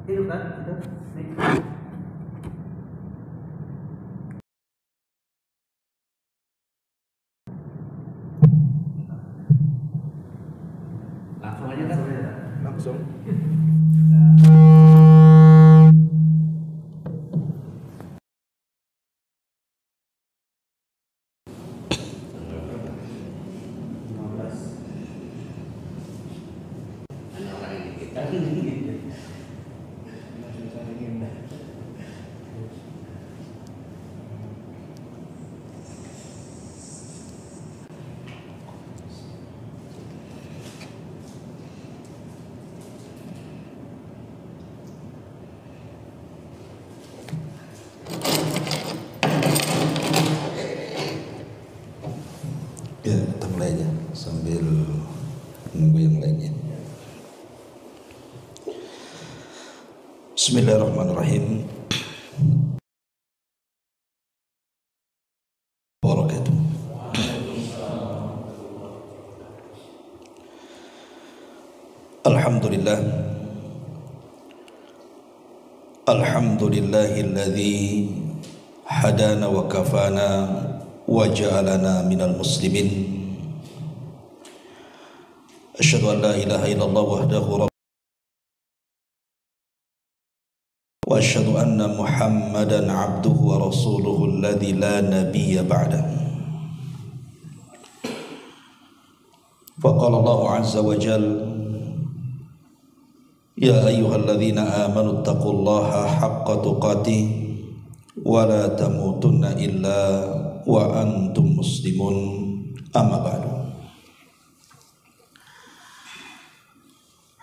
Itu kan itu. Langsung aja kan? Langsung. Ya, kita mulai aja sambil menunggu yang lainnya. Bismillahirrahmanirrahim. Wabarakatuh. Alhamdulillah. Alhamdulillahilladzi hadana wa kafana wa ja'alana minal muslimin. Asyhadu an la ilaha illallah wahdahu wa asyhadu anna Muhammadan abduhu wa rasuluhu alladzi la nabiyya ba'dah. Faqala Allah azza wa jalla: Ya ayyuhalladzina amanu taqullaha haqqa tuqatih wa la tamutunna illa wa antum muslimun. Amma ba'du.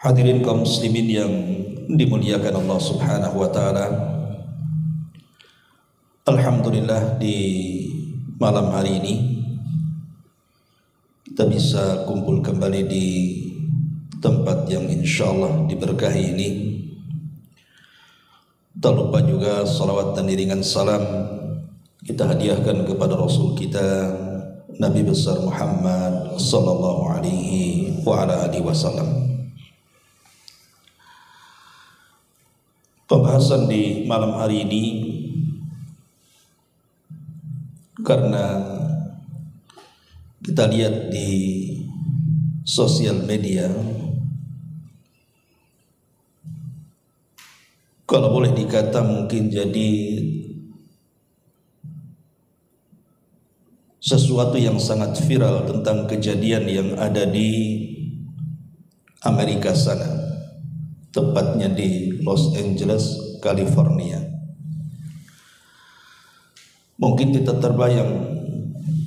Hadirin kaum muslimin yang dimuliakan Allah Subhanahu wa taala. Alhamdulillah di malam hari ini kita bisa kumpul kembali di tempat yang insyaallah diberkahi ini. Tak lupa juga salawat dan iringan salam kita hadiahkan kepada Rasul kita Nabi besar Muhammad sallallahu alaihi wa ala alihi wasallam. Pembahasan di malam hari ini karena kita lihat di sosial media, kalau boleh dikata mungkin jadi sesuatu yang sangat viral tentang kejadian yang ada di Amerika sana, tepatnya di Los Angeles, California. Mungkin kita terbayang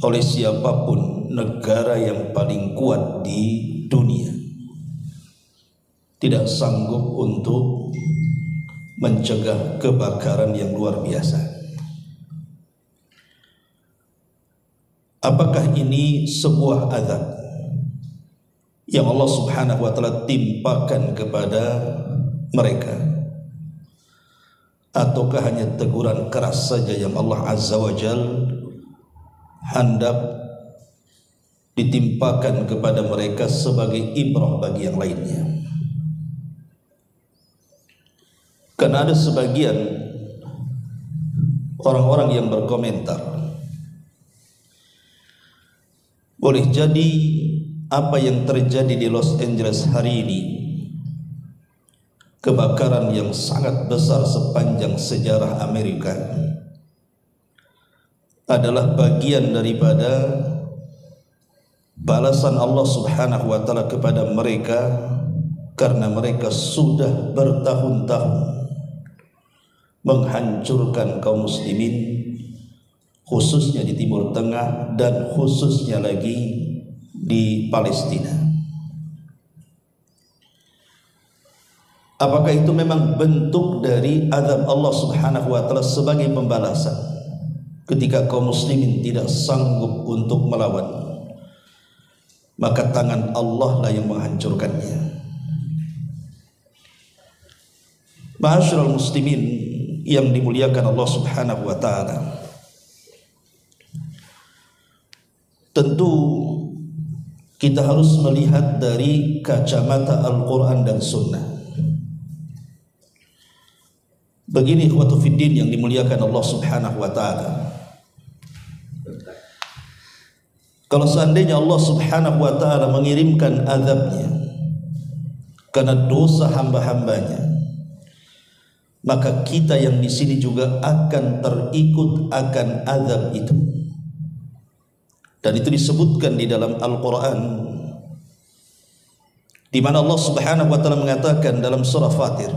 oleh siapapun negara yang paling kuat di dunia tidak sanggup untuk mencegah kebakaran yang luar biasa. Apakah ini sebuah azab yang Allah Subhanahu wa taala timpakan kepada mereka, ataukah hanya teguran keras saja yang Allah Azza wa Jalla hendak ditimpakan kepada mereka sebagai ibrah bagi yang lainnya? Karena ada sebagian orang-orang yang berkomentar, boleh jadi apa yang terjadi di Los Angeles hari ini, kebakaran yang sangat besar sepanjang sejarah Amerika, adalah bagian daripada balasan Allah Subhanahu wa taala kepada mereka karena mereka sudah bertahun-tahun menghancurkan kaum muslimin, khususnya di Timur Tengah dan khususnya lagi di Palestina. Apakah itu memang bentuk dari azab Allah Subhanahu wa taala sebagai pembalasan ketika kaum muslimin tidak sanggup untuk melawan, maka tangan Allah lah yang menghancurkannya. Ma'asyiral muslimin yang dimuliakan Allah Subhanahu wa taala, tentu kita harus melihat dari kacamata Al-Quran dan Sunnah. Begini ikhwatu fiddin yang dimuliakan Allah Subhanahu wa taala. Kalau seandainya Allah Subhanahu wa taala mengirimkan azabnya karena dosa hamba-hambanya, maka kita yang di sini juga akan terikut akan azab itu. Dan itu disebutkan di dalam Al-Quran, di mana Allah Subhanahu wa taala mengatakan dalam surah Fatir,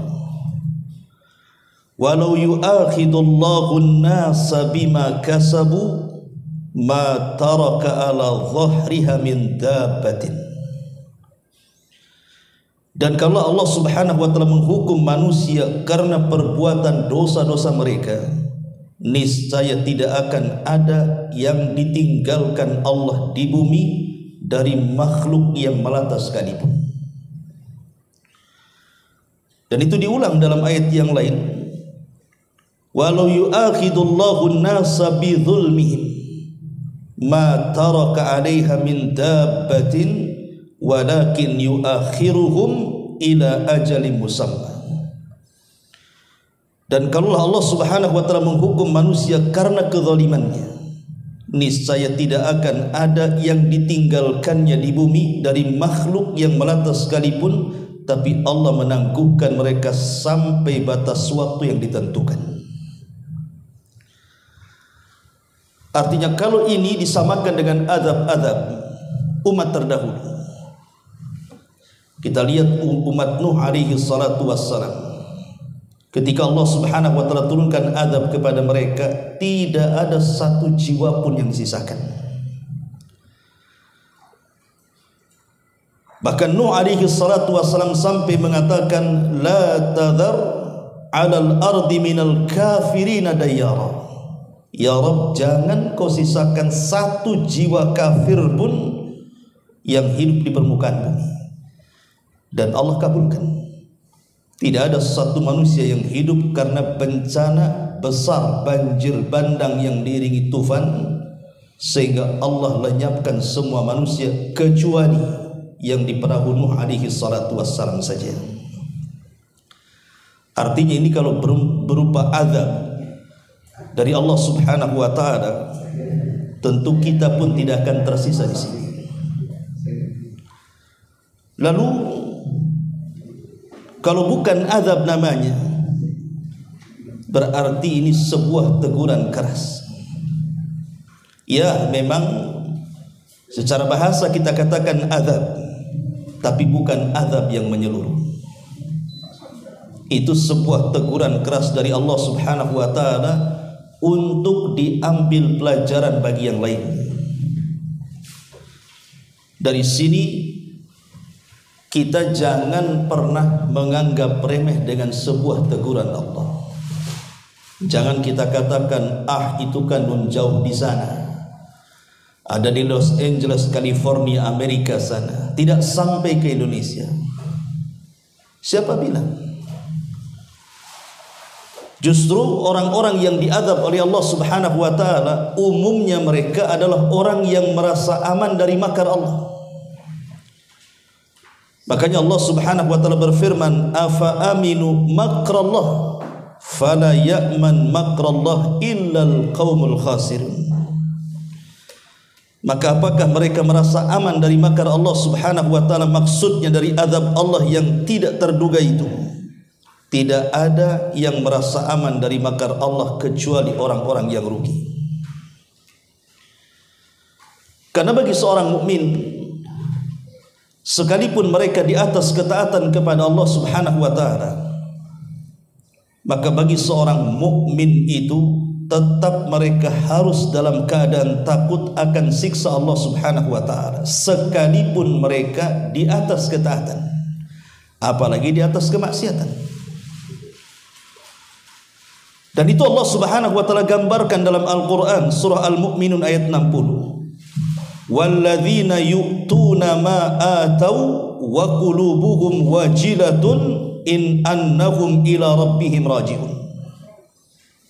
walau yu'akhidullahu an-nasa bima kasabu ma taraka ala dhahriha min dabbatin. Dan kalau Allah Subhanahu wa taala menghukum manusia karena perbuatan dosa-dosa mereka, niscaya tidak akan ada yang ditinggalkan Allah di bumi dari makhluk yang melata sekalipun. Dan itu diulang dalam ayat yang lain, walau yu'akhidullahu an-nasa bi dhulmihim ma taraka 'alaiha min dabbatin walakin yu'akhiruhum ila ajalin musamma. Dan kalau Allah Subhanahu wa taala menghukum manusia karena kezalimannya, niscaya tidak akan ada yang ditinggalkannya di bumi dari makhluk yang melata sekalipun, tapi Allah menangguhkan mereka sampai batas waktu yang ditentukan. Artinya kalau ini disamakan dengan azab-azab umat terdahulu, kita lihat umat Nuh alaihi salatu wassalam, ketika Allah Subhanahu wa taala turunkan azab kepada mereka, tidak ada satu jiwa pun yang disisakan. Bahkan Nuh alaihi salatu wassalam sampai mengatakan, la tadhar 'alal ardi minal kafirina dayyara. Ya Rabb, jangan kau sisakan satu jiwa kafir pun yang hidup di permukaan bumi. Dan Allah kabulkan. Tidak ada satu manusia yang hidup karena bencana besar, banjir bandang yang diiringi tufan, sehingga Allah lenyapkan semua manusia kecuali yang di perahu Nuh alaihi salatu wassalam saja. Artinya ini kalau berupa azab dari Allah Subhanahu wa taala, tentu kita pun tidak akan tersisa di sini. Lalu kalau bukan azab namanya, berarti ini sebuah teguran keras. Ya, memang secara bahasa kita katakan azab, tapi bukan azab yang menyeluruh. Itu sebuah teguran keras dari Allah Subhanahu wa taala untuk diambil pelajaran bagi yang lain. Dari sini kita jangan pernah menganggap remeh dengan sebuah teguran Allah. Jangan kita katakan, ah itu kan nun jauh di sana, ada di Los Angeles, California, Amerika sana, tidak sampai ke Indonesia. Siapa bilang? Justru orang-orang yang diazab oleh Allah Subhanahu wa taala umumnya mereka adalah orang yang merasa aman dari makar Allah. Makanya Allah Subhanahu wa taala berfirman, afa aminu makrallah fala ya'man makrallah illal qaumul khasirun. Maka apakah mereka merasa aman dari makar Allah Subhanahu wa taala? Maksudnya dari azab Allah yang tidak terduga itu, tidak ada yang merasa aman dari makar Allah kecuali orang-orang yang rugi. Karena bagi seorang mukmin, sekalipun mereka di atas ketaatan kepada Allah Subhanahu wa taala, maka bagi seorang mukmin itu tetap mereka harus dalam keadaan takut akan siksa Allah Subhanahu wa taala, sekalipun mereka di atas ketaatan, apalagi di atas kemaksiatan. Dan itu Allah Subhanahu wa taala gambarkan dalam Al-Qur'an surah Al-Mu'minun ayat 60. Walladzina yu'tuna ma atau wa qulubuhum wajilatun in annahum ila rabbihim raji'un.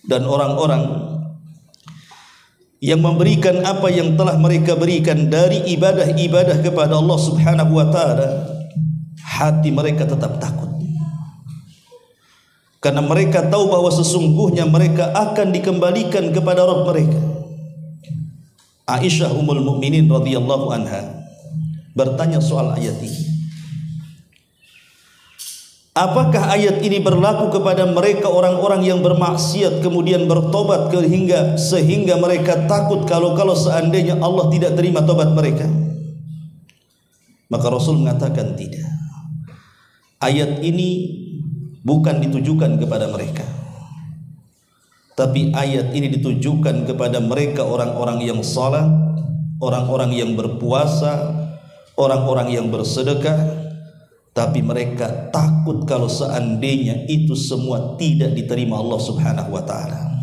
Dan orang-orang yang memberikan apa yang telah mereka berikan dari ibadah-ibadah kepada Allah Subhanahu wa taala, hati mereka tetap takut. karena mereka tahu bahwa sesungguhnya mereka akan dikembalikan kepada Rabb mereka. Aisyah Ummul Mukminin radhiyallahu anha bertanya soal ayat ini. Apakah ayat ini berlaku kepada mereka orang-orang yang bermaksiat kemudian bertobat sehingga mereka takut kalau seandainya Allah tidak terima tobat mereka? Maka Rasul mengatakan tidak. Ayat ini bukan ditujukan kepada mereka, tapi ayat ini ditujukan kepada mereka orang-orang yang salat, orang-orang yang berpuasa, orang-orang yang bersedekah, tapi mereka takut kalau seandainya itu semua tidak diterima Allah Subhanahu wa taala.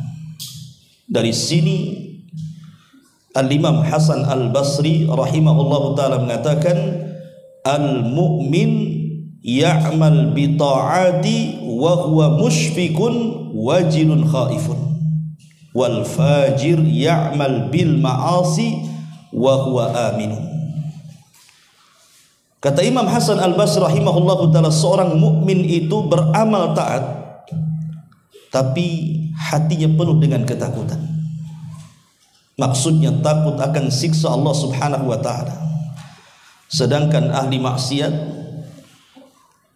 Dari sini Al-Imam Hasan Al-Basri rahimahullahu taala mengatakan, al-mu'min ya'mal bi ta'ati wa huwa mushfiqun wajilun khaifun, wal fajir ya'mal bil ma'asi wa huwa aminun. Kata Imam Hasan Al-Basri rahimahullahu taala, seorang mukmin itu beramal taat tapi hatinya penuh dengan ketakutan. Maksudnya takut akan siksa Allah Subhanahu wa taala. Sedangkan ahli maksiat,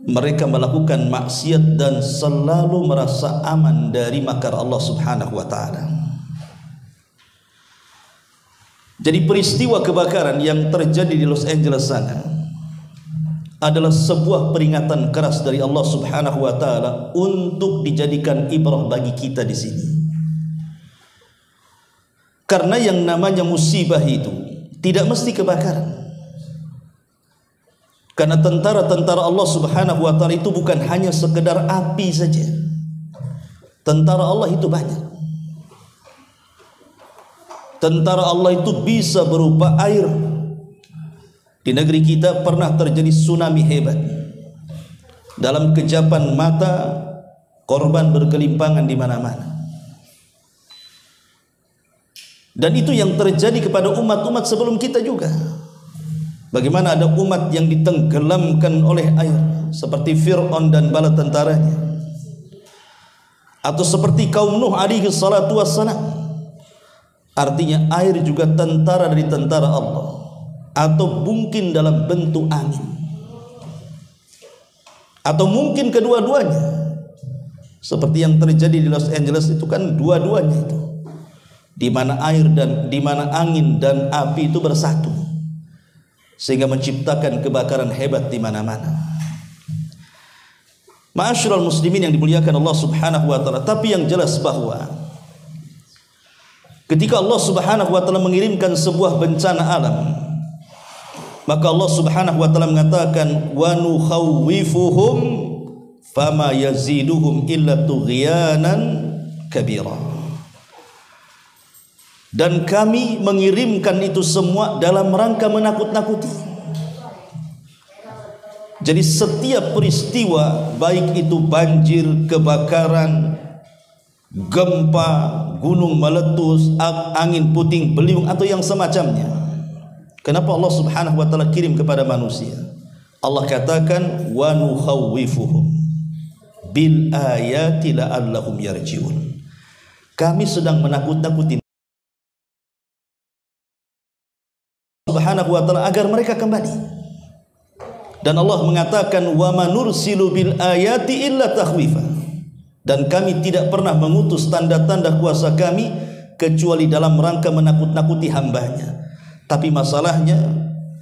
mereka melakukan maksiat dan selalu merasa aman dari makar Allah Subhanahu wa taala. Jadi peristiwa kebakaran yang terjadi di Los Angeles sana adalah sebuah peringatan keras dari Allah Subhanahu wa taala untuk dijadikan ibrah bagi kita di sini. Karena yang namanya musibah itu tidak mesti kebakaran. Karena tentara-tentara Allah Subhanahu wa taala itu bukan hanya sekedar api saja. Tentara Allah itu banyak. Tentara Allah itu bisa berupa air. Di negeri kita pernah terjadi tsunami hebat. Dalam kejapan mata korban berkelimpangan di mana-mana. Dan itu yang terjadi kepada umat-umat sebelum kita juga. Bagaimana ada umat yang ditenggelamkan oleh air seperti Fir'aun dan bala tentaranya, atau seperti kaum Nuh alaihi salatu wassalam. Artinya air juga tentara dari tentara Allah, atau mungkin dalam bentuk angin, atau mungkin kedua-duanya. Seperti yang terjadi di Los Angeles itu kan dua-duanya itu, di mana air dan di mana angin dan api itu bersatu sehingga menciptakan kebakaran hebat di mana-mana. Ma'asyiral muslimin yang dimuliakan Allah Subhanahu wa taala, tapi yang jelas bahwa ketika Allah Subhanahu wa taala mengirimkan sebuah bencana alam, maka Allah Subhanahu wa taala mengatakan, wa nukhawwifuhum fama yaziduhum illa tughyanan kabira. Dan kami mengirimkan itu semua dalam rangka menakut-nakuti. Jadi setiap peristiwa, baik itu banjir, kebakaran, gempa, gunung meletus, angin puting beliung atau yang semacamnya, kenapa Allah Subhanahu wa taala kirim kepada manusia? Allah katakan, wa nukhawwifuhum bil ayati la'allahum yarji'un. Kami sedang menakut-nakuti Subhanahu wa taala agar mereka kembali. Dan Allah mengatakan, wa manursilu bil ayati illa takhwifa. Dan kami tidak pernah mengutus tanda-tanda kuasa kami kecuali dalam rangka menakut-nakuti hambanya. Tapi masalahnya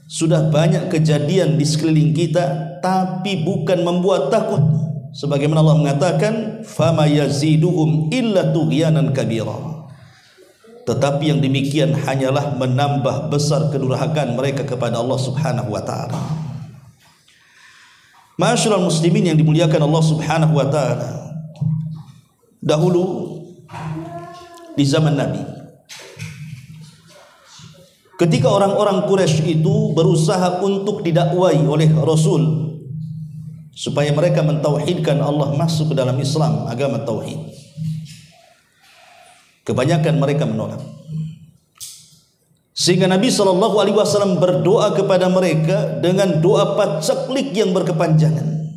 sudah banyak kejadian di sekeliling kita tapi bukan membuat takut. Sebagaimana Allah mengatakan, fama yaziduhum illa tughyanan kabira. Tetapi yang demikian hanyalah menambah besar kedurhakaan mereka kepada Allah Subhanahu wa taala. Ma'asyiral muslimin yang dimuliakan Allah Subhanahu wa taala, dahulu di zaman Nabi, ketika orang-orang Quraisy itu berusaha untuk didakwai oleh Rasul supaya mereka mentauhidkan Allah, masuk ke dalam Islam, agama tauhid, kebanyakan mereka menolak. Sehingga Nabi SAW berdoa kepada mereka dengan doa paceklik yang berkepanjangan.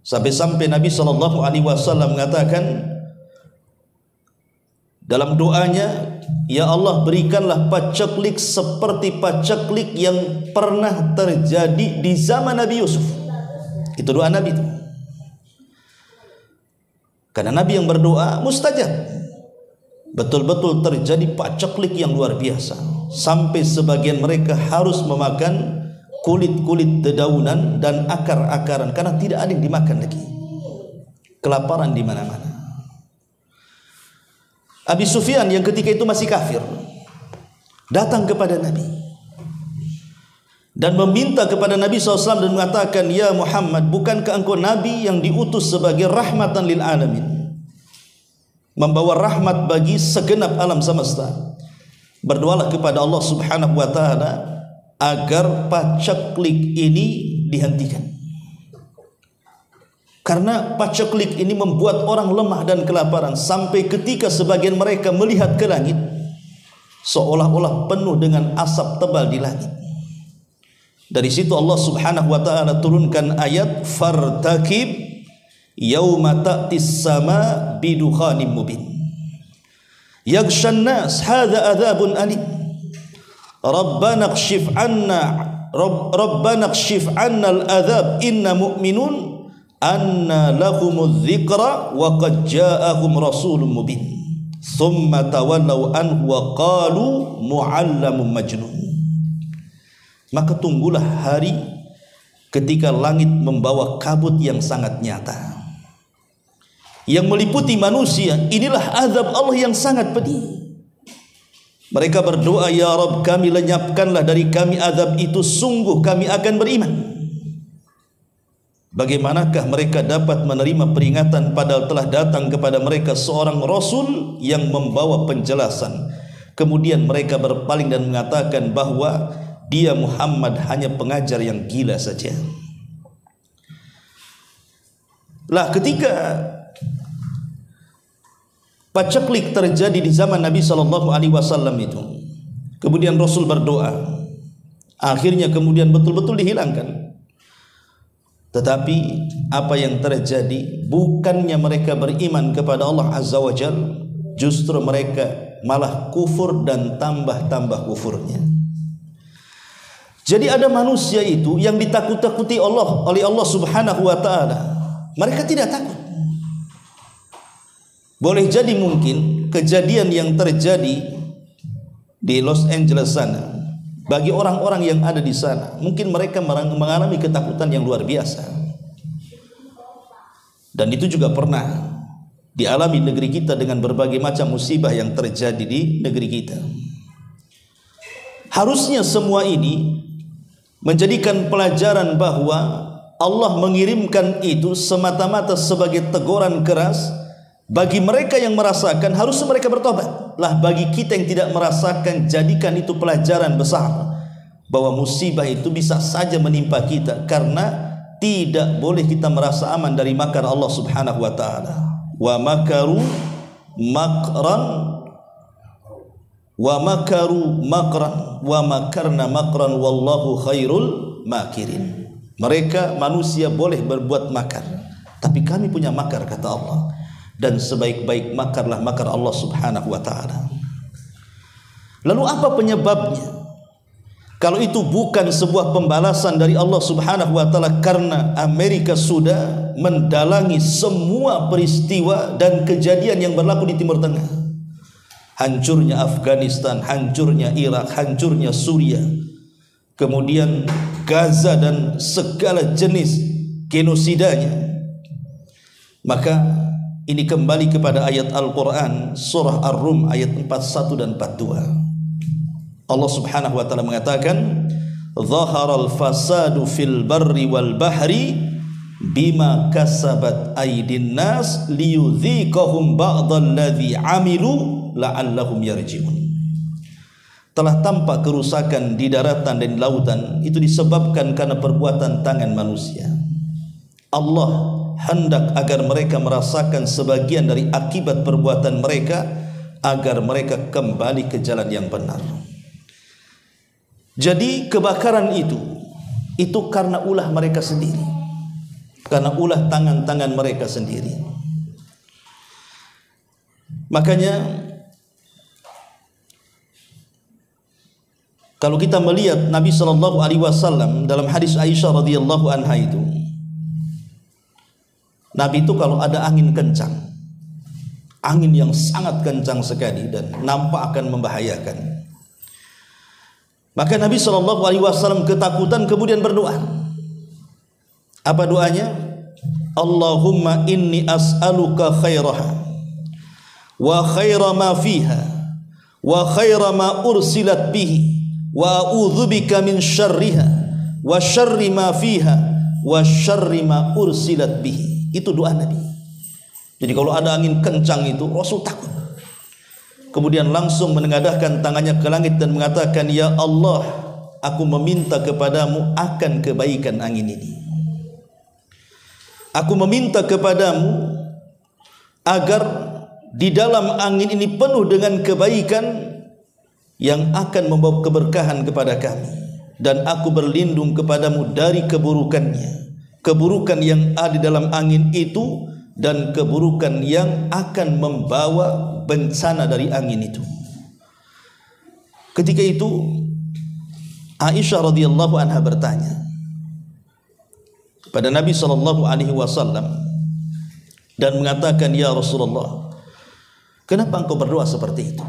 Sampai-sampai Nabi SAW mengatakan dalam doanya, ya Allah, berikanlah paceklik seperti paceklik yang pernah terjadi di zaman Nabi Yusuf. Itu doa Nabi itu. Karena Nabi yang berdoa mustajab. Betul-betul terjadi paceklik yang luar biasa. Sampai sebagian mereka harus memakan kulit-kulit dedaunan dan akar-akaran karena tidak ada yang dimakan lagi. Kelaparan di mana-mana. Abi Sufyan yang ketika itu masih kafir datang kepada Nabi dan meminta kepada Nabi SAW dan mengatakan, ya Muhammad, bukankah engkau Nabi yang diutus sebagai rahmatan lil alamin, membawa rahmat bagi segenap alam semesta? Berdoalah kepada Allah Subhanahu wa ta'ala agar paceklik ini dihentikan, karena paceklik ini membuat orang lemah dan kelaparan sampai ketika sebagian mereka melihat ke langit seolah-olah penuh dengan asap tebal di langit. Dari situ Allah Subhanahu wa ta'ala turunkan ayat fartakib yauma ta'tis sama bidukhanim mubin yaghshan nas hadza adzabun alim Rabbana kshif anna al-adzab inna mu'minun anna lahumudz dzikra wa qad ja'ahum rasulun mubin thumma tawallaw anhu wa qalu mu'allamun majnun. Maka tunggulah hari ketika langit membawa kabut yang sangat nyata yang meliputi manusia. Inilah azab Allah yang sangat pedih. Mereka berdoa, ya Rabb, kami lenyapkanlah dari kami azab itu, sungguh kami akan beriman. Bagaimanakah mereka dapat menerima peringatan padahal telah datang kepada mereka seorang Rasul yang membawa penjelasan. Kemudian mereka berpaling dan mengatakan bahwa dia Muhammad hanya pengajar yang gila saja. Lah ketika paceklik terjadi di zaman Nabi SAW itu, kemudian Rasul berdoa, akhirnya kemudian betul-betul dihilangkan. Tetapi apa yang terjadi, bukannya mereka beriman kepada Allah Azza wa Jalla, justru mereka malah kufur dan tambah-tambah kufurnya. Jadi ada manusia itu yang ditakut-takuti oleh Allah Subhanahu wa ta'ala, mereka tidak takut. Boleh jadi mungkin kejadian yang terjadi di Los Angeles sana, bagi orang-orang yang ada di sana, mungkin mereka mengalami ketakutan yang luar biasa. Dan itu juga pernah dialami negeri kita dengan berbagai macam musibah yang terjadi di negeri kita. Harusnya semua ini menjadikan pelajaran bahwa Allah mengirimkan itu semata-mata sebagai teguran keras bagi mereka yang merasakan, harusnya mereka bertobat. Lah bagi kita yang tidak merasakan, jadikan itu pelajaran besar bahwa musibah itu bisa saja menimpa kita, karena tidak boleh kita merasa aman dari makar Allah Subhanahu wa ta'ala. Wa makaru makran wa makaru makran wa makarna makran wallahu khairul makirin. Mereka manusia boleh berbuat makar, tapi kami punya makar, kata Allah, dan sebaik-baik makarlah makar Allah Subhanahu wa ta'ala. Lalu apa penyebabnya? Kalau itu bukan sebuah pembalasan dari Allah Subhanahu wa ta'ala, karena Amerika sudah mendalangi semua peristiwa dan kejadian yang berlaku di Timur Tengah. Hancurnya Afghanistan, hancurnya Irak, hancurnya Suriah, kemudian Gaza dan segala jenis genosidanya. Maka ini kembali kepada ayat Al-Quran surah Ar-Rum ayat 41 dan 42. Allah Subhanahu wa ta'ala mengatakan, "Zaharal fasadu fil barri wal bahri bima kasabat aydin nas liyudhiqahum ba'dalladzi 'amilu la'allahum yarji'un." Telah tampak kerusakan di daratan dan di lautan, itu disebabkan karena perbuatan tangan manusia. Allah hendak agar mereka merasakan sebagian dari akibat perbuatan mereka, agar mereka kembali ke jalan yang benar. Jadi kebakaran itu karena ulah mereka sendiri. karena ulah tangan-tangan mereka sendiri. Makanya kalau kita melihat Nabi SAW dalam hadis Aisyah radhiyallahu anha itu, Nabi itu kalau ada angin kencang, angin yang sangat kencang sekali dan nampak akan membahayakan, maka Nabi SAW ketakutan kemudian berdoa. Apa doanya? Allahumma inni as'aluka khairaha wa khaira ma fiha wa khaira ma ursilat bihi wa a'udzubika min syarriha wa syarri ma fiha wa syarri ma ursilat bihi. Itu doa Nabi. Jadi kalau ada angin kencang itu Rasul takut. Kemudian langsung menengadahkan tangannya ke langit dan mengatakan, ya Allah, aku meminta kepadamu akan kebaikan angin ini. Aku meminta kepadamu agar di dalam angin ini penuh dengan kebaikan yang akan membawa keberkahan kepada kami, dan aku berlindung kepadamu dari keburukannya, keburukan yang ada di dalam angin itu dan keburukan yang akan membawa bencana dari angin itu. Ketika itu Aisyah radhiyallahu anha bertanya kepada Nabi SAW dan mengatakan, ya Rasulullah, kenapa engkau berdoa seperti itu?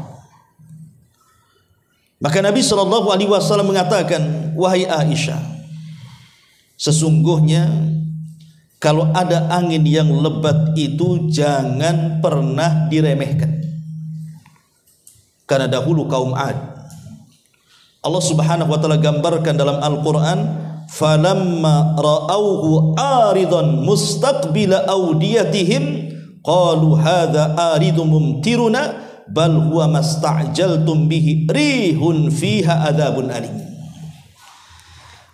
Maka Nabi SAW mengatakan, wahai Aisyah, sesungguhnya kalau ada angin yang lebat itu jangan pernah diremehkan. Karena dahulu kaum 'Ad, Allah Subhanahu wa taala gambarkan dalam Al-Qur'an, falamma ra'awhu 'aridan mustaqbila awdiyatihim qalu hadza aridum mumtiruna bal huwa masta'jaltum bihi rihun fiha adzabun alim.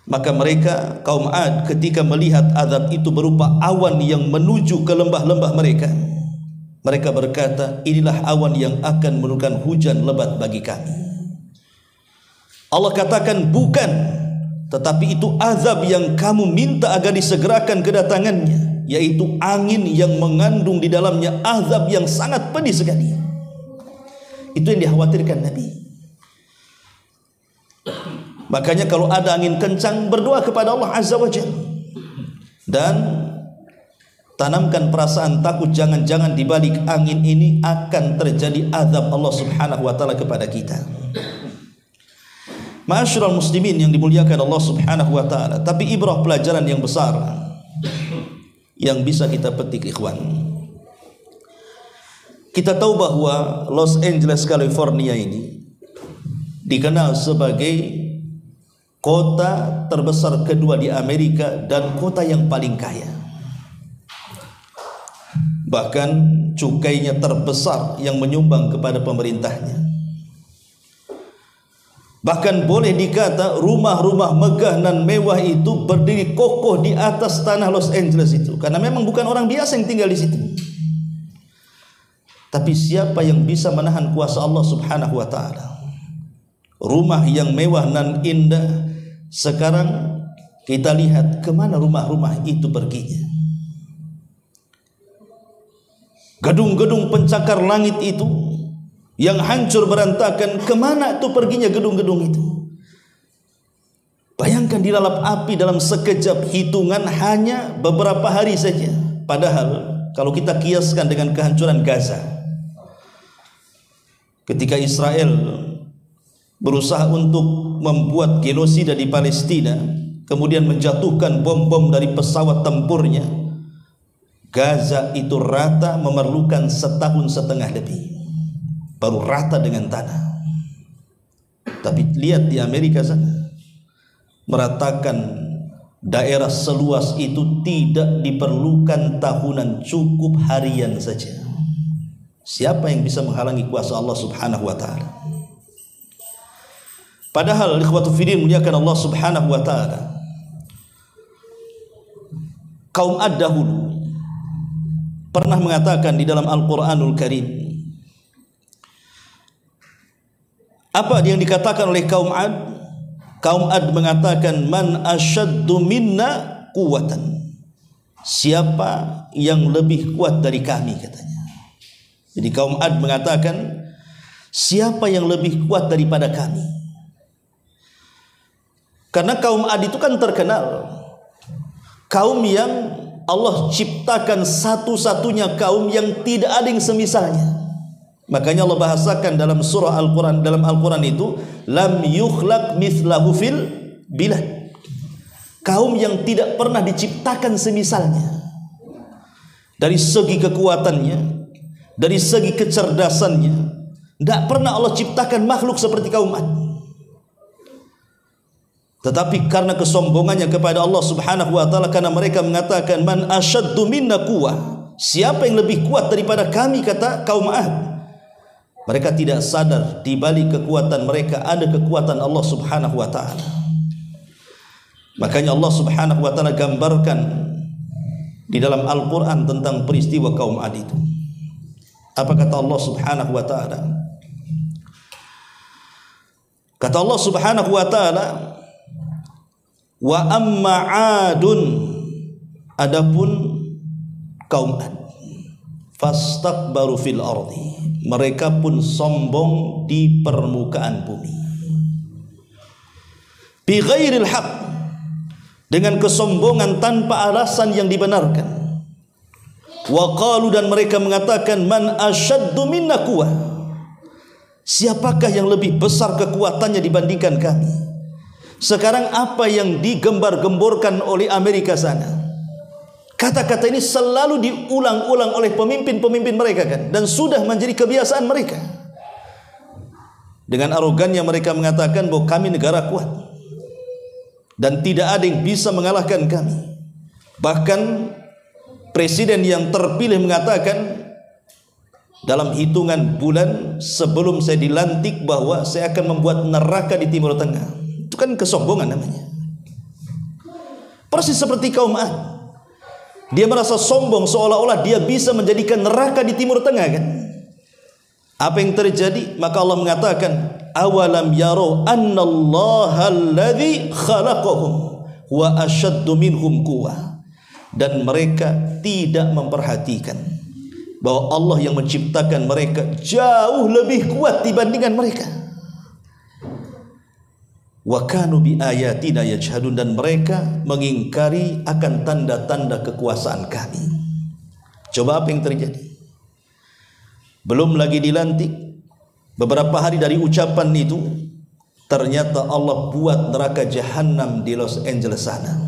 Maka mereka kaum 'Ad ketika melihat azab itu berupa awan yang menuju ke lembah-lembah mereka, mereka berkata, inilah awan yang akan menurunkan hujan lebat bagi kami. Allah katakan, bukan, tetapi itu azab yang kamu minta agar disegerakan kedatangannya, yaitu angin yang mengandung di dalamnya azab yang sangat pedih sekali. Itu yang dikhawatirkan Nabi. Makanya kalau ada angin kencang, berdoa kepada Allah Azza wa Jalla dan tanamkan perasaan takut, jangan-jangan di balik angin ini akan terjadi azab Allah Subhanahu wa taala kepada kita. Ma'asyiral muslimin yang dimuliakan Allah Subhanahu wa taala, tapi ibrah pelajaran yang besar yang bisa kita petik, ikhwan. Kita tahu bahwa Los Angeles, California ini dikenal sebagai kota terbesar kedua di Amerika dan kota yang paling kaya. Bahkan cukainya terbesar yang menyumbang kepada pemerintahnya. Bahkan boleh dikata rumah-rumah megah dan mewah itu berdiri kokoh di atas tanah Los Angeles itu, karena memang bukan orang biasa yang tinggal di situ. Tapi siapa yang bisa menahan kuasa Allah Subhanahu wa taala? Rumah yang mewah dan indah, sekarang kita lihat kemana rumah-rumah itu perginya. Gedung-gedung pencakar langit itu yang hancur berantakan, kemana itu perginya gedung-gedung itu? Bayangkan dilalap api dalam sekejap, hitungan hanya beberapa hari saja. Padahal kalau kita kiaskan dengan kehancuran Gaza, ketika Israel berusaha untuk membuat genosida di Palestina, kemudian menjatuhkan bom-bom dari pesawat tempurnya, Gaza itu rata memerlukan 1,5 tahun lebih baru rata dengan tanah. Tapi lihat di Amerika sana, meratakan daerah seluas itu tidak diperlukan tahunan, cukup harian saja. Siapa yang bisa menghalangi kuasa Allah Subhanahu wa taala? Padahal ikhwatu fiddin muliakan Allah Subhanahu wa taala, kaum Ad dahulu pernah mengatakan di dalam Al-Qur'anul Karim, apa yang dikatakan oleh kaum Ad? Kaum Ad mengatakan, man asyaddu minna quwwatan. siapa yang lebih kuat dari kami, katanya. Jadi kaum Ad mengatakan, siapa yang lebih kuat daripada kami? Karena kaum Ad itu kan terkenal kaum yang Allah ciptakan satu-satunya kaum yang tidak ada yang semisalnya. Makanya Allah bahasakan dalam surah Al-Quran, dalam Al-Quran itu, lam yukhlaq mithlahu fil bilad. Kaum yang tidak pernah diciptakan semisalnya. Dari segi kekuatannya, dari segi kecerdasannya, tidak pernah Allah ciptakan makhluk seperti kaum Ad. Tetapi karena kesombongannya kepada Allah Subhanahu wa taala, karena mereka mengatakan man asyaddu minna quwwah, siapa yang lebih kuat daripada kami, kata kaum Ad. Mereka tidak sadar di balik kekuatan mereka ada kekuatan Allah Subhanahu wa taala. Makanya Allah Subhanahu wa taala gambarkan di dalam Al-Qur'an tentang peristiwa kaum Ad itu. Apa kata Allah Subhanahu wa taala? Kata Allah Subhanahu wa taala, wa amma 'adun, adapun kaum Ad, fastakbaru fil ardi, mereka pun sombong di permukaan bumi, bi ghairil haq, dengan kesombongan tanpa alasan yang dibenarkan. Wa qalu, dan mereka mengatakan, man asyaddu minna quwwah, siapakah yang lebih besar kekuatannya dibandingkan kami? Sekarang apa yang digembar-gemborkan oleh Amerika sana, kata-kata ini selalu diulang-ulang oleh pemimpin-pemimpin mereka kan, dan sudah menjadi kebiasaan mereka. Dengan arogannya mereka mengatakan bahwa kami negara kuat dan tidak ada yang bisa mengalahkan kami. Bahkan presiden yang terpilih mengatakan dalam hitungan bulan sebelum saya dilantik bahwa saya akan membuat neraka di Timur Tengah. Itu kan kesombongan namanya. Persis seperti kaum Ad. Dia merasa sombong seolah-olah dia bisa menjadikan neraka di Timur Tengah kan. Apa yang terjadi? Maka Allah mengatakan, awalam yarau annallaha alladzi khalaqahum wa asyaddu minhum quwwah. Dan mereka tidak memperhatikan bahwa Allah yang menciptakan mereka jauh lebih kuat dibandingkan mereka. Wa kanu bi ayatina yajhadun, dan mereka mengingkari akan tanda-tanda kekuasaan kami. Coba apa yang terjadi? Belum lagi dilantik, beberapa hari dari ucapan itu, ternyata Allah buat neraka jahanam di Los Angeles sana.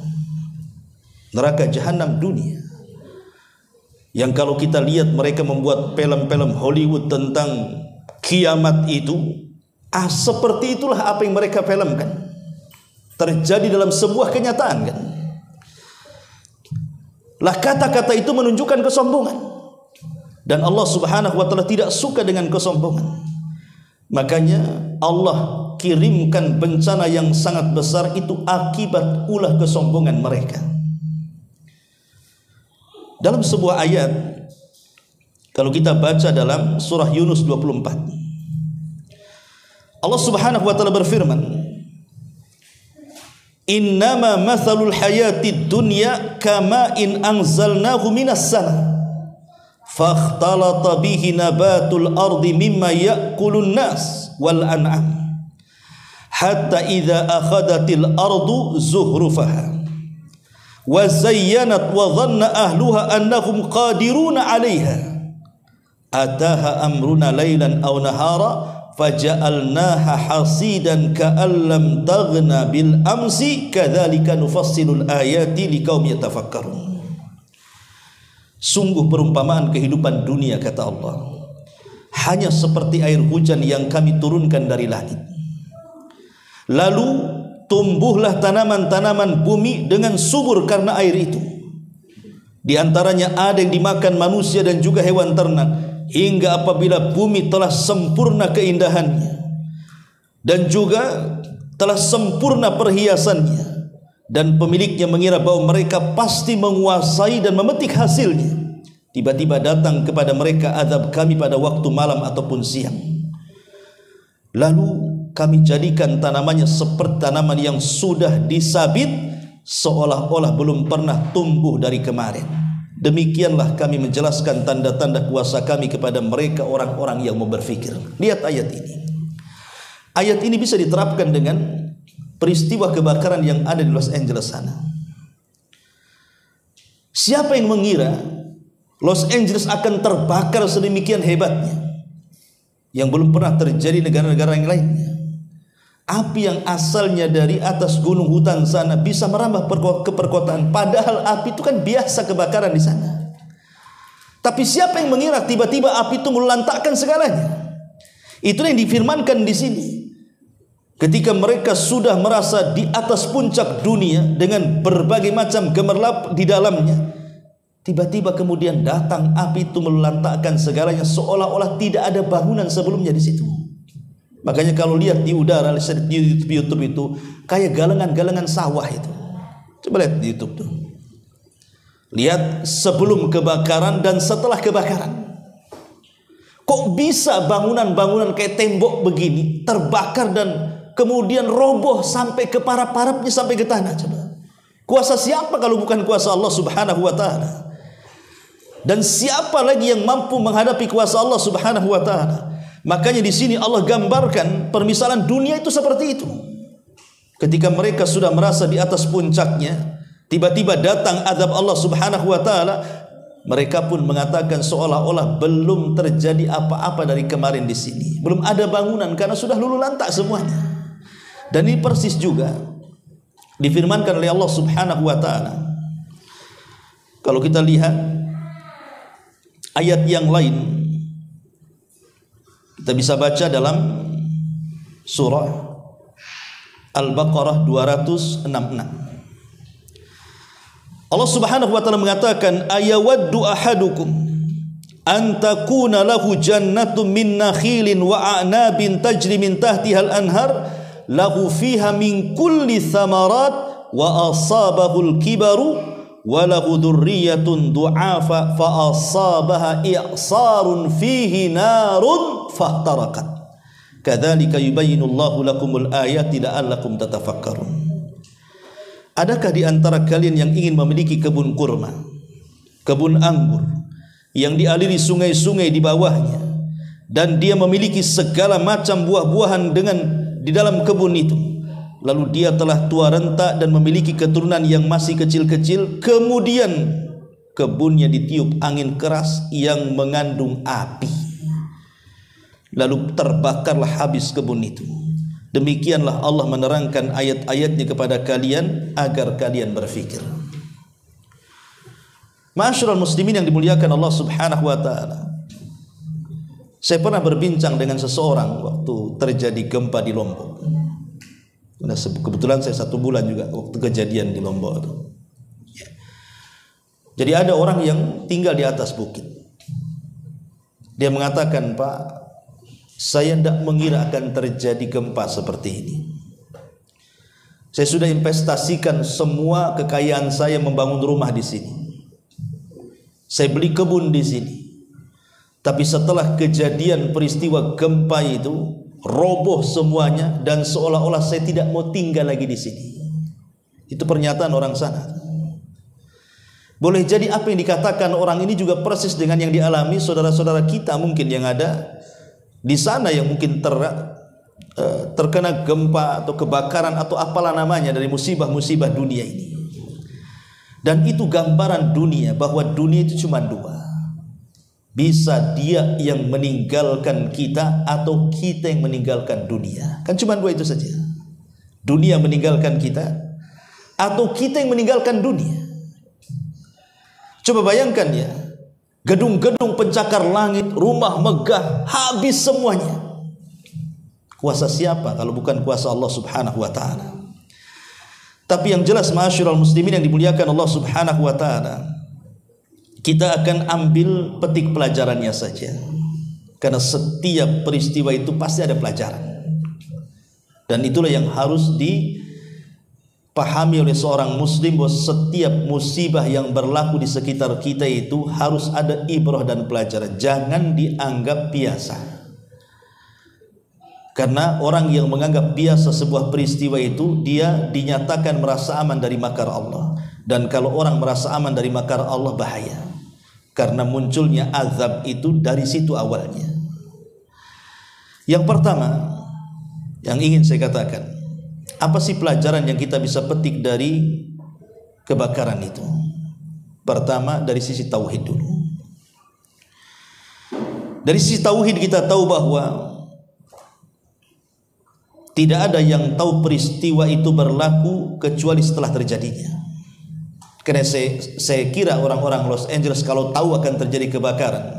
Neraka jahanam dunia. Yang kalau kita lihat mereka membuat film-film Hollywood tentang kiamat itu, seperti itulah apa yang mereka filmkan terjadi dalam sebuah kenyataan kan. Lah kata-kata itu menunjukkan kesombongan, dan Allah Subhanahu wa taala tidak suka dengan kesombongan. Makanya Allah kirimkan bencana yang sangat besar itu akibat ulah kesombongan mereka. Dalam sebuah ayat, kalau kita baca dalam surah Yunus 24, Allah Subhanahu wa taala berfirman, innama mathalul hayatid dunya kama in anzalnahu minas sama fakhtalata bihi nabatul ardi mimma ya'kulun nas wal an'am hatta idza akhadatil ardu zuhrufaha wa zayyanat wa dhanna ahluha annahum qadiruna 'alayha ataha amruna laylan aw nahara faja'alnaha hasidan ka'allam taghna bil amsi kadzalika nufassilul ayati liqaumin yatafakkarun. Sungguh perumpamaan kehidupan dunia, kata Allah, hanya seperti air hujan yang kami turunkan dari langit. Lalu tumbuhlah tanaman-tanaman bumi dengan subur karena air itu. Di antaranya ada yang dimakan manusia dan juga hewan ternak, hingga apabila bumi telah sempurna keindahannya dan juga telah sempurna perhiasannya, dan pemiliknya mengira bahwa mereka pasti menguasai dan memetik hasilnya, tiba-tiba datang kepada mereka azab kami pada waktu malam ataupun siang. Lalu kami jadikan tanamannya seperti tanaman yang sudah disabit seolah-olah belum pernah tumbuh dari kemarin. Demikianlah kami menjelaskan tanda-tanda kuasa kami kepada mereka orang-orang yang mau berfikir. Lihat ayat ini. Ayat ini bisa diterapkan dengan peristiwa kebakaran yang ada di Los Angeles sana. Siapa yang mengira Los Angeles akan terbakar sedemikian hebatnya, yang belum pernah terjadi negara-negara yang lainnya? Api yang asalnya dari atas gunung hutan sana bisa merambah ke perkotaan, padahal api itu kan biasa kebakaran di sana. Tapi siapa yang mengira tiba-tiba api itu melantakkan segalanya? Itulah yang difirmankan di sini. Ketika mereka sudah merasa di atas puncak dunia dengan berbagai macam gemerlap di dalamnya, tiba-tiba kemudian datang api itu melantakkan segalanya, seolah-olah tidak ada bangunan sebelumnya di situ. Makanya kalau lihat di udara di YouTube itu kayak galengan-galengan sawah itu. Coba lihat di YouTube tuh. Lihat sebelum kebakaran dan setelah kebakaran. Kok bisa bangunan-bangunan kayak tembok begini terbakar dan kemudian roboh sampai ke parap-parapnya, sampai ke tanah? Coba. Kuasa siapa kalau bukan kuasa Allah Subhanahu wa taala? Dan siapa lagi yang mampu menghadapi kuasa Allah Subhanahu wa taala? Makanya di sini Allah gambarkan permisalan dunia itu seperti itu. Ketika mereka sudah merasa di atas puncaknya, tiba-tiba datang azab Allah Subhanahu wa taala, mereka pun mengatakan seolah-olah belum terjadi apa-apa dari kemarin di sini. Belum ada bangunan karena sudah luluh lantak semuanya. Dan ini persis juga difirmankan oleh Allah Subhanahu wa taala. Kalau kita lihat ayat yang lain, kita bisa baca dalam surah Al-Baqarah 266. Allah Subhanahu wa taala mengatakan, ayawaddu ahadukum an takuna lahu jannatun min nakhilin wa a'nabin tajri min tahtiha al-anhar lahu fiha min kulli thamarat wa asabahul kibaru wa lahu dhurriyyatun du'afa fa asabaha i'sarun fihi narun fahtarakat kadzalika yubayyinullahu lakumul ayati la'allakum tatafakkarun. Adakah di antara kalian yang ingin memiliki kebun kurma, kebun anggur yang dialiri sungai-sungai di bawahnya, dan dia memiliki segala macam buah-buahan di dalam kebun itu, lalu dia telah tua renta dan memiliki keturunan yang masih kecil-kecil, kemudian kebunnya ditiup angin keras yang mengandung api, lalu terbakarlah habis kebun itu. Demikianlah Allah menerangkan ayat-ayatnya kepada kalian agar kalian berfikir. Ma'asyiral muslimin yang dimuliakan Allah Subhanahu wa taala, saya pernah berbincang dengan seseorang waktu terjadi gempa di Lombok. Nah, kebetulan saya 1 bulan juga waktu kejadian di Lombok itu. Jadi ada orang yang tinggal di atas bukit. Dia mengatakan, Pak, saya tidak mengira akan terjadi gempa seperti ini. Saya sudah investasikan semua kekayaan saya membangun rumah di sini. Saya beli kebun di sini. Tapi setelah kejadian peristiwa gempa itu, roboh semuanya dan seolah-olah saya tidak mau tinggal lagi di sini. Itu pernyataan orang sana. Boleh jadi apa yang dikatakan orang ini juga persis dengan yang dialami saudara-saudara kita mungkin yang ada di sana, yang mungkin terkena gempa atau kebakaran atau apalah namanya dari musibah-musibah dunia ini. Dan itu gambaran dunia, bahwa dunia itu cuma 2. Bisa dia yang meninggalkan kita atau kita yang meninggalkan dunia. Kan cuma 2 itu saja. Dunia meninggalkan kita atau kita yang meninggalkan dunia. Coba bayangkan ya, gedung-gedung pencakar langit, rumah megah, habis semuanya. Kuasa siapa kalau bukan kuasa Allah Subhanahu wa taala? Tapi yang jelas ma'asyiral muslimin yang dimuliakan Allah Subhanahu wa taala, kita akan ambil petik pelajarannya saja. Karena setiap peristiwa itu pasti ada pelajaran. Dan itulah yang harus dipahami oleh seorang muslim, bahwa setiap musibah yang berlaku di sekitar kita itu harus ada ibrah dan pelajaran. Jangan dianggap biasa. Karena orang yang menganggap biasa sebuah peristiwa itu, dia dinyatakan merasa aman dari makar Allah. Dan kalau orang merasa aman dari makar Allah, bahaya. Karena munculnya azab itu dari situ awalnya. Yang pertama yang ingin saya katakan, apa sih pelajaran yang kita bisa petik dari kebakaran itu? Pertama, dari sisi tauhid dulu. Dari sisi tauhid kita tahu bahwa tidak ada yang tahu peristiwa itu berlaku kecuali setelah terjadinya. Karena saya kira orang-orang Los Angeles kalau tahu akan terjadi kebakaran,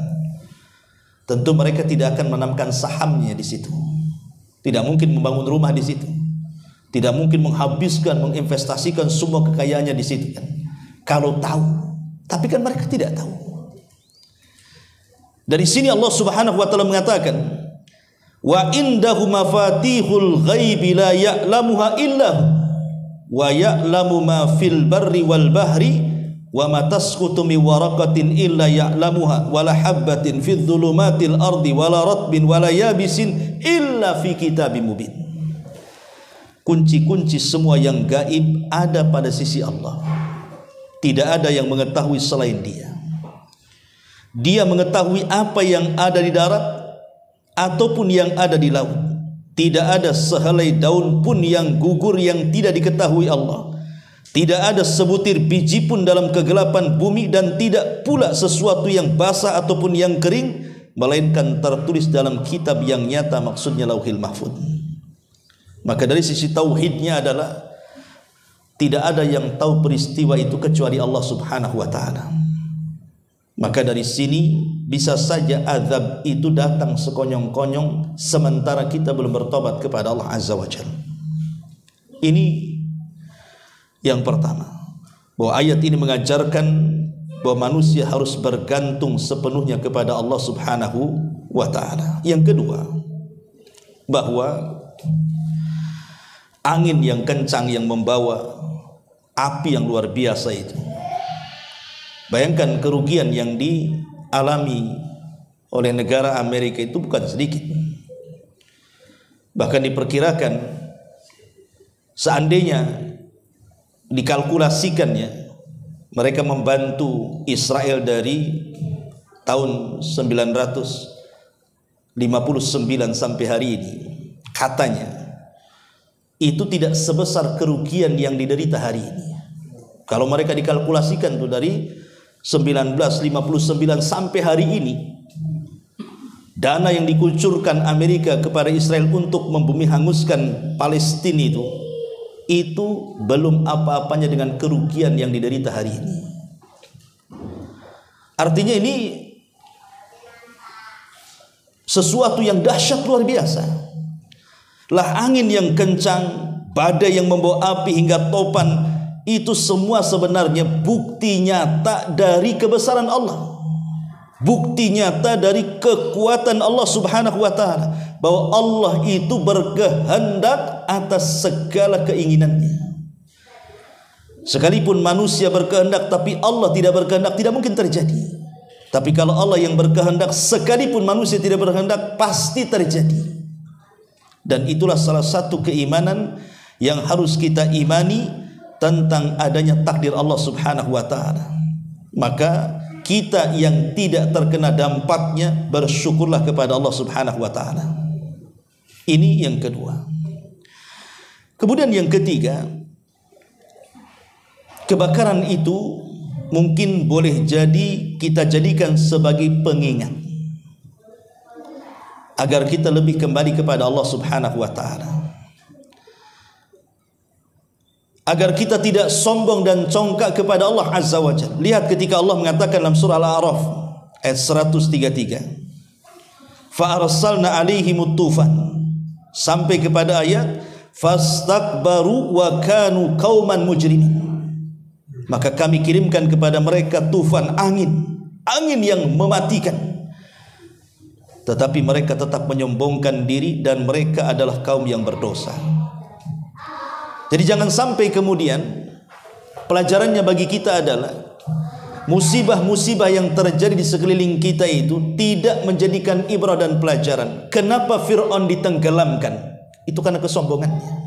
tentu mereka tidak akan menanamkan sahamnya di situ. Tidak mungkin membangun rumah di situ. Tidak mungkin menghabiskan, menginvestasikan semua kekayaannya di situ kan. Kalau tahu, tapi kan mereka tidak tahu. Dari sini Allah Subhanahu wa taala mengatakan, wa indahu mafatihul ghaibi la ya'lamuha illa wa ya'lamu ma fil barri wal bahri wa ma tasqutu min waraqatin illa ya'lamuha wa la habbatin fidh dhulumatil ardi wa la ratbin wa la yabisin illa fi kitabim mubin. Kunci-kunci semua yang gaib ada pada sisi Allah. Tidak ada yang mengetahui selain Dia. Dia mengetahui apa yang ada di darat ataupun yang ada di laut. Tidak ada sehelai daun pun yang gugur yang tidak diketahui Allah. Tidak ada sebutir biji pun dalam kegelapan bumi, dan tidak pula sesuatu yang basah ataupun yang kering, melainkan tertulis dalam kitab yang nyata, maksudnya Lauhil Mahfuz. Maka dari sisi tauhidnya adalah tidak ada yang tahu peristiwa itu kecuali Allah Subhanahu wa taala. Maka dari sini bisa saja azab itu datang sekonyong-konyong sementara kita belum bertobat kepada Allah Azza wa Jalla. Ini yang pertama, bahwa ayat ini mengajarkan bahwa manusia harus bergantung sepenuhnya kepada Allah Subhanahu wa taala. Yang kedua, bahwa angin yang kencang yang membawa api yang luar biasa itu, bayangkan kerugian yang dialami oleh negara Amerika itu bukan sedikit. Bahkan diperkirakan seandainya dikalkulasikannya mereka membantu Israel dari tahun 1959 sampai hari ini, katanya itu tidak sebesar kerugian yang diderita hari ini. Kalau mereka dikalkulasikan tuh dari 1959 sampai hari ini, dana yang dikucurkan Amerika kepada Israel untuk membumi hanguskan Palestina itu belum apa-apanya dengan kerugian yang diderita hari ini. Artinya ini sesuatu yang dahsyat luar biasa. Lah angin yang kencang, badai yang membawa api hingga topan, itu semua sebenarnya bukti nyata dari kebesaran Allah. Bukti nyata dari kekuatan Allah Subhanahu wa taala, bahwa Allah itu berkehendak atas segala keinginannya. Sekalipun manusia berkehendak tapi Allah tidak berkehendak, tidak mungkin terjadi. Tapi kalau Allah yang berkehendak, sekalipun manusia tidak berkehendak, pasti terjadi. Dan itulah salah satu keimanan yang harus kita imani tentang adanya takdir Allah Subhanahu wa taala. Maka kita yang tidak terkena dampaknya, bersyukurlah kepada Allah Subhanahu wa taala. Ini yang kedua. Kemudian yang ketiga, kebakaran itu mungkin boleh jadi kita jadikan sebagai pengingat agar kita lebih kembali kepada Allah Subhanahu wa taala, agar kita tidak sombong dan congkak kepada Allah Azza wa Jalla. Lihat ketika Allah mengatakan dalam surah Al-A'raf ayat 133, fa arsalna alaihimut tufan, sampai kepada ayat fastakbaru wa kanu qauman mujrimin. Maka kami kirimkan kepada mereka tufan, angin yang mematikan, tetapi mereka tetap menyombongkan diri dan mereka adalah kaum yang berdosa. Jadi jangan sampai kemudian pelajarannya bagi kita adalah musibah-musibah yang terjadi di sekeliling kita itu tidak menjadikan ibrah dan pelajaran. Kenapa Fir'aun ditenggelamkan? Itu karena kesombongannya.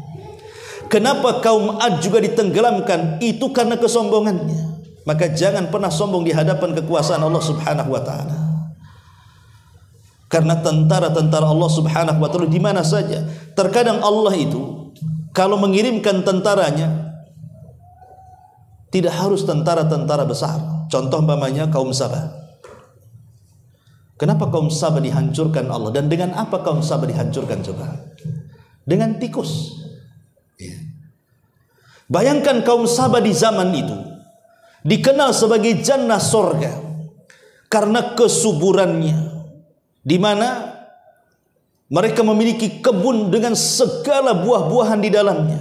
Kenapa kaum Ad juga ditenggelamkan? Itu karena kesombongannya. Maka jangan pernah sombong di hadapan kekuasaan Allah Subhanahu wa taala. Karena tentara-tentara Allah Subhanahu wa taala di mana saja. Terkadang Allah itu kalau mengirimkan tentaranya tidak harus tentara-tentara besar. Contoh umpamanya kaum Sabah. Kenapa kaum Sabah dihancurkan Allah? Dan dengan apa kaum Sabah dihancurkan coba? Dengan tikus. Bayangkan kaum Sabah di zaman itu dikenal sebagai jannah sorga karena kesuburannya, di mana mereka memiliki kebun dengan segala buah-buahan di dalamnya.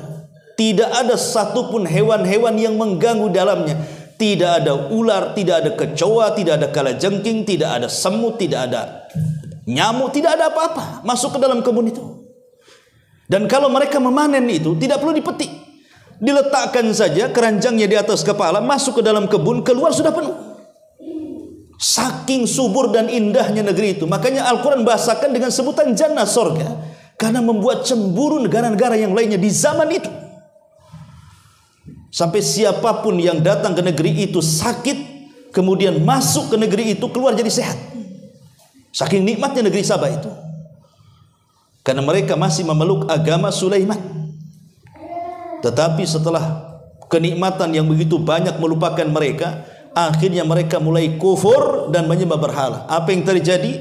Tidak ada satupun hewan-hewan yang mengganggu dalamnya. Tidak ada ular, tidak ada kecoa, tidak ada kalajengking, tidak ada semut, tidak ada nyamuk, tidak ada apa-apa masuk ke dalam kebun itu. Dan kalau mereka memanen itu tidak perlu dipetik, diletakkan saja keranjangnya di atas kepala, masuk ke dalam kebun, keluar sudah penuh. Saking subur dan indahnya negeri itu. Makanya Al-Quran bahasakan dengan sebutan jannah sorga, karena membuat cemburu negara-negara yang lainnya di zaman itu. Sampai siapapun yang datang ke negeri itu sakit, kemudian masuk ke negeri itu, keluar jadi sehat. Saking nikmatnya negeri Sabah itu, karena mereka masih memeluk agama Sulaiman. Tetapi setelah kenikmatan yang begitu banyak melupakan mereka, akhirnya mereka mulai kufur dan menyembah berhala. Apa yang terjadi?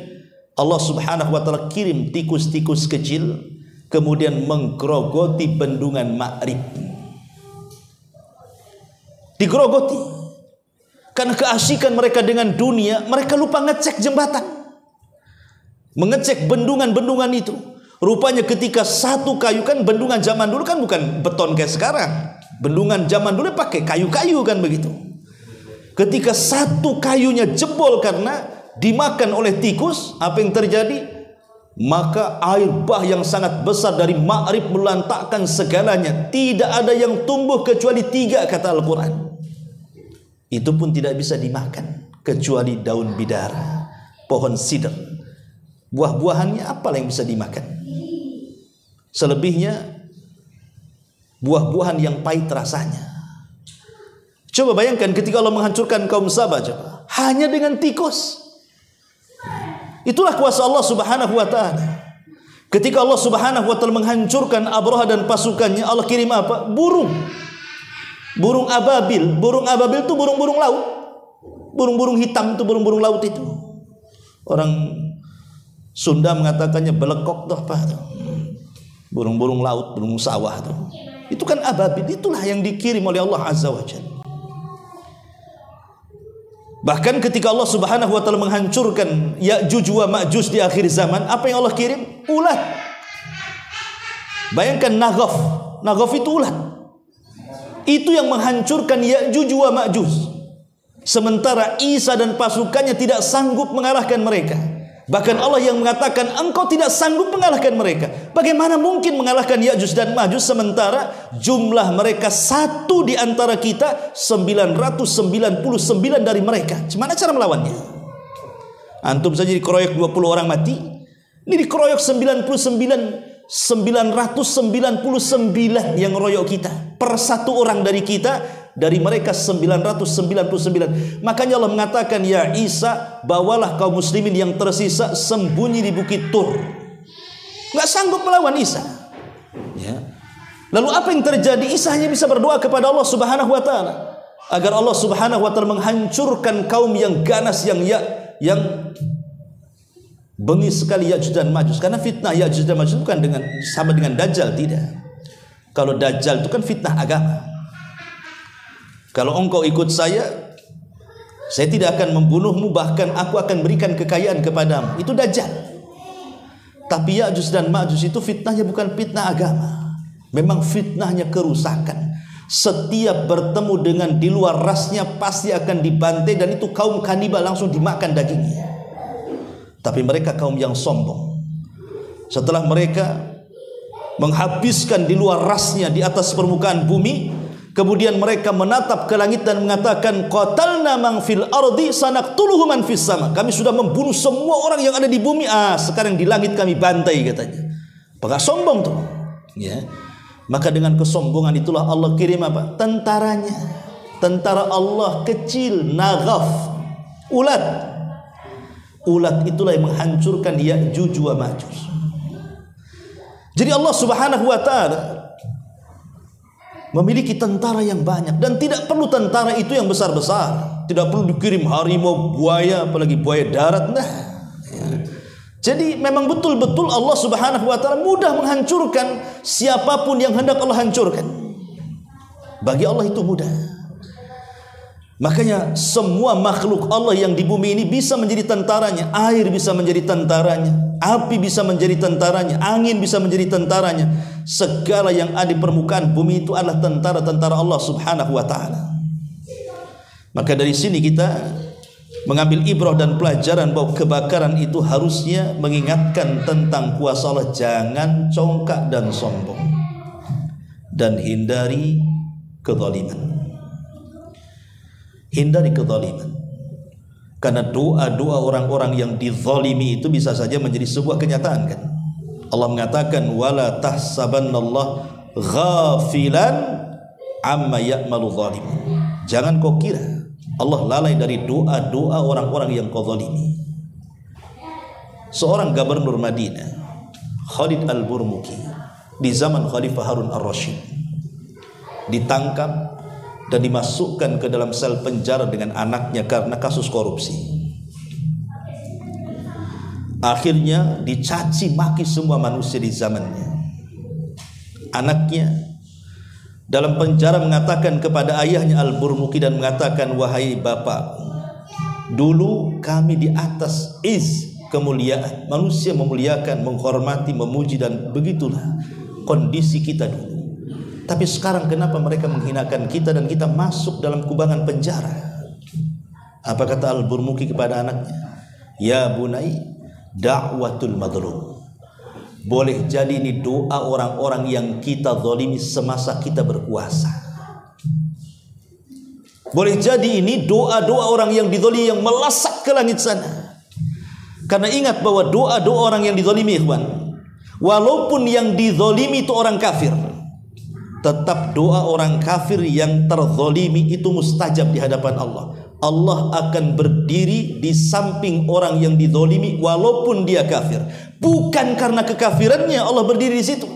Allah Subhanahu wa taala kirim tikus-tikus kecil, kemudian menggerogoti bendungan Ma'rib. Digerogoti karena keasikan mereka dengan dunia. Mereka lupa ngecek jembatan, mengecek bendungan-bendungan itu. Rupanya ketika satu kayu, kan bendungan zaman dulu kan bukan beton kayak sekarang. Bendungan zaman dulu pakai kayu-kayu kan begitu. Ketika satu kayunya jebol karena dimakan oleh tikus, apa yang terjadi? Maka air bah yang sangat besar dari Ma'rib melantakkan segalanya. Tidak ada yang tumbuh kecuali 3, kata Al-Quran. Itu pun tidak bisa dimakan kecuali daun bidara, pohon sidr. Buah-buahannya apalah yang bisa dimakan? Selebihnya buah-buahan yang pahit rasanya. Coba bayangkan ketika Allah menghancurkan kaum Sabah, coba, hanya dengan tikus. Itulah kuasa Allah Subhanahu wa taala. Ketika Allah Subhanahu wa taala menghancurkan Abraha dan pasukannya, Allah kirim apa? Burung. Burung ababil. Burung ababil itu burung-burung laut. Burung-burung hitam itu burung-burung laut itu. Orang Sunda mengatakannya belekok tuh apa tuh. Burung-burung laut, burung sawah tuh. Itu kan ababil. Itulah yang dikirim oleh Allah Azza wa Jalla. Bahkan ketika Allah Subhanahu wa taala menghancurkan Ya'juj wa Ma'juj di akhir zaman, apa yang Allah kirim? Ulat. Bayangkan Naghaf. Naghaf itu ulat. Itu yang menghancurkan Ya'juj wa Ma'juj. Sementara Isa dan pasukannya tidak sanggup mengalahkan mereka. Bahkan Allah yang mengatakan engkau tidak sanggup mengalahkan mereka. Bagaimana mungkin mengalahkan Ya'juj dan Ma'juj sementara jumlah mereka satu di antara kita 999 dari mereka. Gimana cara melawannya? Antum saja dikeroyok 20 orang mati. Ini dikeroyok 999 yang royok kita. Per satu orang dari kita, dari mereka 999. Makanya Allah mengatakan, ya Isa, bawalah kaum muslimin yang tersisa sembunyi di bukit Tur. Nggak sanggup melawan Isa. Ya. Lalu apa yang terjadi? Isa hanya bisa berdoa kepada Allah Subhanahu wa taala agar Allah Subhanahu wa taala menghancurkan kaum yang ganas, yang bengis sekali Ya'juj dan Ma'juj. Karena fitnah Ya'juj dan Ma'juj bukan sama dengan Dajjal, tidak. Kalau Dajjal itu kan fitnah agama. Kalau engkau ikut saya tidak akan membunuhmu, bahkan aku akan berikan kekayaan kepadamu. Itu Dajjal. Tapi Ya'juj dan Ma'juj itu fitnahnya bukan fitnah agama. Memang fitnahnya kerusakan. Setiap bertemu dengan di luar rasnya pasti akan dibantai, dan itu kaum kanibal, langsung dimakan dagingnya. Tapi mereka kaum yang sombong. Setelah mereka menghabiskan di luar rasnya di atas permukaan bumi, Kemudian mereka menatap ke langit dan mengatakan, qatalna man fil ardi sanaqtuluhu man fis sama. Kami sudah membunuh semua orang yang ada di bumi. Sekarang di langit kami bantai, katanya. Apakah sombong tuh? Ya. Maka dengan kesombongan itulah Allah kirim apa? Tentaranya. Tentara Allah kecil, naghaf, ulat. Ulat itulah yang menghancurkan Ya'juj wa Ma'juj. Jadi Allah Subhanahu wa taala memiliki tentara yang banyak, dan tidak perlu tentara itu yang besar-besar. Tidak perlu dikirim harimau, buaya, apalagi buaya darat. Jadi memang betul-betul Allah Subhanahu wa taala mudah menghancurkan siapapun yang hendak Allah hancurkan. Bagi Allah itu mudah. Makanya semua makhluk Allah yang di bumi ini bisa menjadi tentaranya. Air bisa menjadi tentaranya, api bisa menjadi tentaranya, angin bisa menjadi tentaranya. Segala yang ada di permukaan bumi itu adalah tentara-tentara Allah Subhanahu wa taala. Maka dari sini kita mengambil ibrah dan pelajaran bahwa kebakaran itu harusnya mengingatkan tentang kuasa Allah. Jangan congkak dan sombong, dan hindari kezaliman. Hindari kezaliman. Karena doa-doa orang-orang yang dizalimi itu bisa saja menjadi sebuah kenyataan, kan? Allah mengatakan, wala tahsabannallaha ghafilan amma ya'malu zalimun. Jangan kau kira Allah lalai dari doa-doa orang-orang yang kau zalimi. Seorang gubernur Madinah, Khalid al-Burmuki, di zaman Khalifah Harun ar-Rasyid, ditangkap dan dimasukkan ke dalam sel penjara dengan anaknya karena kasus korupsi. Akhirnya dicaci maki semua manusia di zamannya. Anaknya dalam penjara mengatakan kepada ayahnya Al-Burmuki dan mengatakan, wahai bapak, dulu kami di atas kemuliaan, manusia memuliakan, menghormati, memuji, dan begitulah kondisi kita dulu. Tapi sekarang kenapa mereka menghinakan kita dan kita masuk dalam kubangan penjara? Apa kata Al-Burmuki kepada anaknya? Ya bunai, da'watul madlum. Boleh jadi ini doa orang-orang yang kita zalimi semasa kita berkuasa. Boleh jadi ini doa-doa orang yang dizalimi yang melesat ke langit sana. Karena ingat bahwa doa-doa orang yang dizalimi, ikhwan, walaupun yang dizalimi itu orang kafir, tetap doa orang kafir yang terzalimi itu mustajab di hadapan Allah. Allah akan berdiri di samping orang yang dizalimi walaupun dia kafir. Bukan karena kekafirannya Allah berdiri di situ,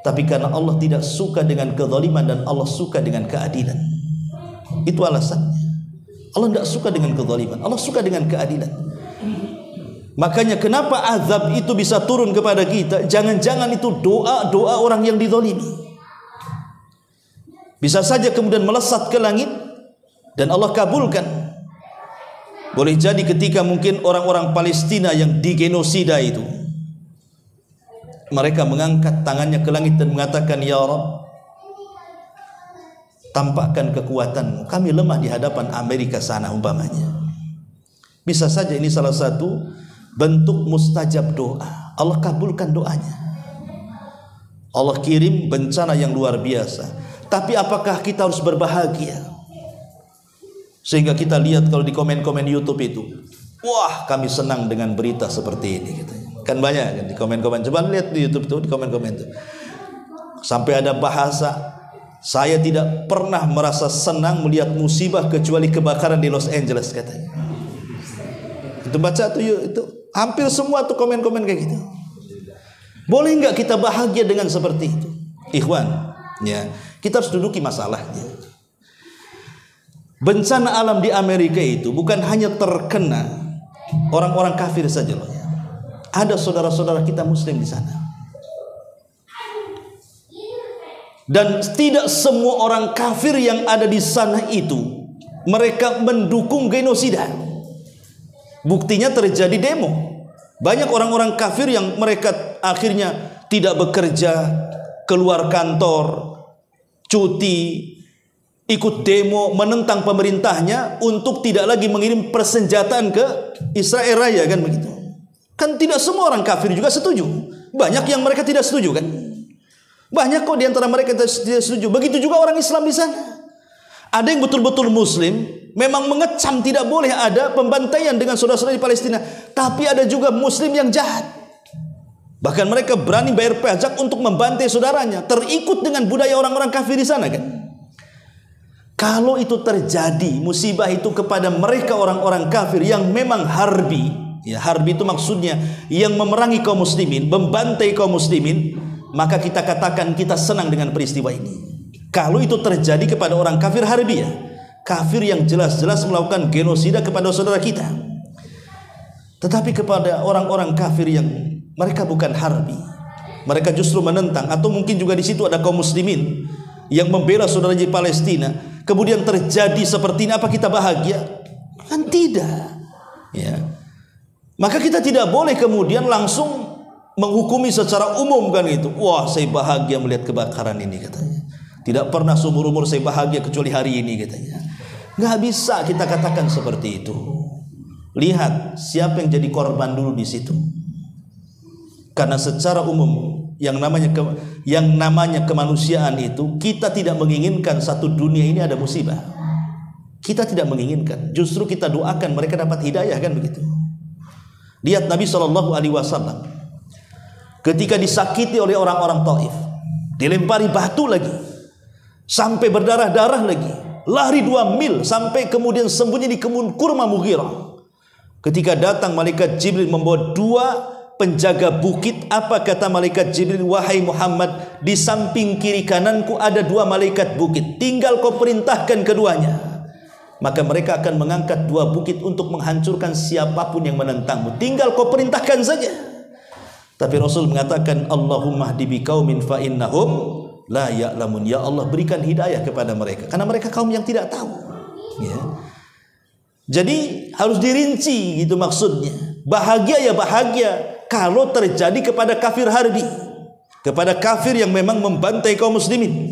tapi karena Allah tidak suka dengan kezaliman dan Allah suka dengan keadilan. Itu alasannya. Allah tidak suka dengan kezaliman, Allah suka dengan keadilan. Makanya kenapa azab itu bisa turun kepada kita? Jangan-jangan itu doa-doa orang yang dizalimi. Bisa saja kemudian melesat ke langit dan Allah kabulkan. Boleh jadi ketika mungkin orang-orang Palestina yang digenosida itu, mereka mengangkat tangannya ke langit dan mengatakan, ya Rabb, tampakkan kekuatanmu, kami lemah di hadapan Amerika sana umpamanya. Bisa saja ini salah satu bentuk mustajab doa. Allah kabulkan doanya. Allah kirim bencana yang luar biasa. Tapi apakah kita harus berbahagia? Sehingga kita lihat kalau di komen-komen YouTube itu, wah kami senang dengan berita seperti ini, gitu. Kan banyak kan di komen-komen. Coba lihat di YouTube itu, di komen-komen itu. Sampai ada bahasa, saya tidak pernah merasa senang melihat musibah kecuali kebakaran di Los Angeles, katanya. Itu baca tuh, itu hampir semua tuh komen-komen kayak gitu. Boleh nggak kita bahagia dengan seperti itu, ikhwan? Ya. Kita harus duduki masalahnya. Bencana alam di Amerika itu bukan hanya terkena orang-orang kafir saja loh. Ada saudara-saudara kita muslim di sana. Dan tidak semua orang kafir yang ada di sana itu mereka mendukung genosida. Buktinya terjadi demo. Banyak orang-orang kafir yang mereka akhirnya tidak bekerja, keluar kantor, cuti, ikut demo menentang pemerintahnya untuk tidak lagi mengirim persenjataan ke Israel Raya, kan begitu. Kan tidak semua orang kafir juga setuju. Banyak yang mereka tidak setuju, kan. Banyak kok di antara mereka yang tidak setuju. Begitu juga orang Islam di sana. Ada yang betul-betul Muslim, memang mengecam tidak boleh ada pembantaian dengan saudara-saudara di Palestina. Tapi ada juga Muslim yang jahat. Bahkan mereka berani bayar pajak untuk membantai saudaranya. Terikut dengan budaya orang-orang kafir di sana kan. Kalau itu terjadi, musibah itu kepada mereka orang-orang kafir yang memang harbi. Ya, harbi itu maksudnya yang memerangi kaum muslimin, membantai kaum muslimin. Maka kita katakan kita senang dengan peristiwa ini. Kalau itu terjadi kepada orang kafir harbi, ya, kafir yang jelas-jelas melakukan genosida kepada saudara kita. Tetapi kepada orang-orang kafir yang mereka bukan harbi, mereka justru menentang, atau mungkin juga di situ ada kaum muslimin yang membela saudara di Palestina, kemudian terjadi seperti ini, apa kita bahagia? Kan tidak. Ya. Maka kita tidak boleh kemudian langsung menghukumi secara umum kan itu. Wah, saya bahagia melihat kebakaran ini katanya. Tidak pernah seumur umur saya bahagia kecuali hari ini katanya. Nggak bisa kita katakan seperti itu. Lihat siapa yang jadi korban dulu di situ. Karena secara umum yang namanya kemanusiaan itu, kita tidak menginginkan satu dunia ini ada musibah. Kita tidak menginginkan. Justru kita doakan mereka dapat hidayah kan begitu. Lihat Nabi SAW ketika disakiti oleh orang-orang Taif, dilempari batu lagi, sampai berdarah-darah lagi, lari 2 mil sampai kemudian sembunyi di kebun kurma Mughirah. Ketika datang malaikat Jibril membawa 2 penjaga bukit, apa kata malaikat Jibril? Wahai Muhammad, di samping kiri kananku ada 2 malaikat bukit, tinggal kau perintahkan keduanya, maka mereka akan mengangkat 2 bukit untuk menghancurkan siapapun yang menentangmu. Tinggal kau perintahkan saja. Tapi Rasul mengatakan, Allahumma hdi biqaumin fa innahum la ya'lamun. Ya Allah, berikan hidayah kepada mereka, karena mereka kaum yang tidak tahu. Ya. Jadi harus dirinci gitu maksudnya. Bahagia ya bahagia kalau terjadi kepada kafir harbi, kepada kafir yang memang membantai kaum muslimin.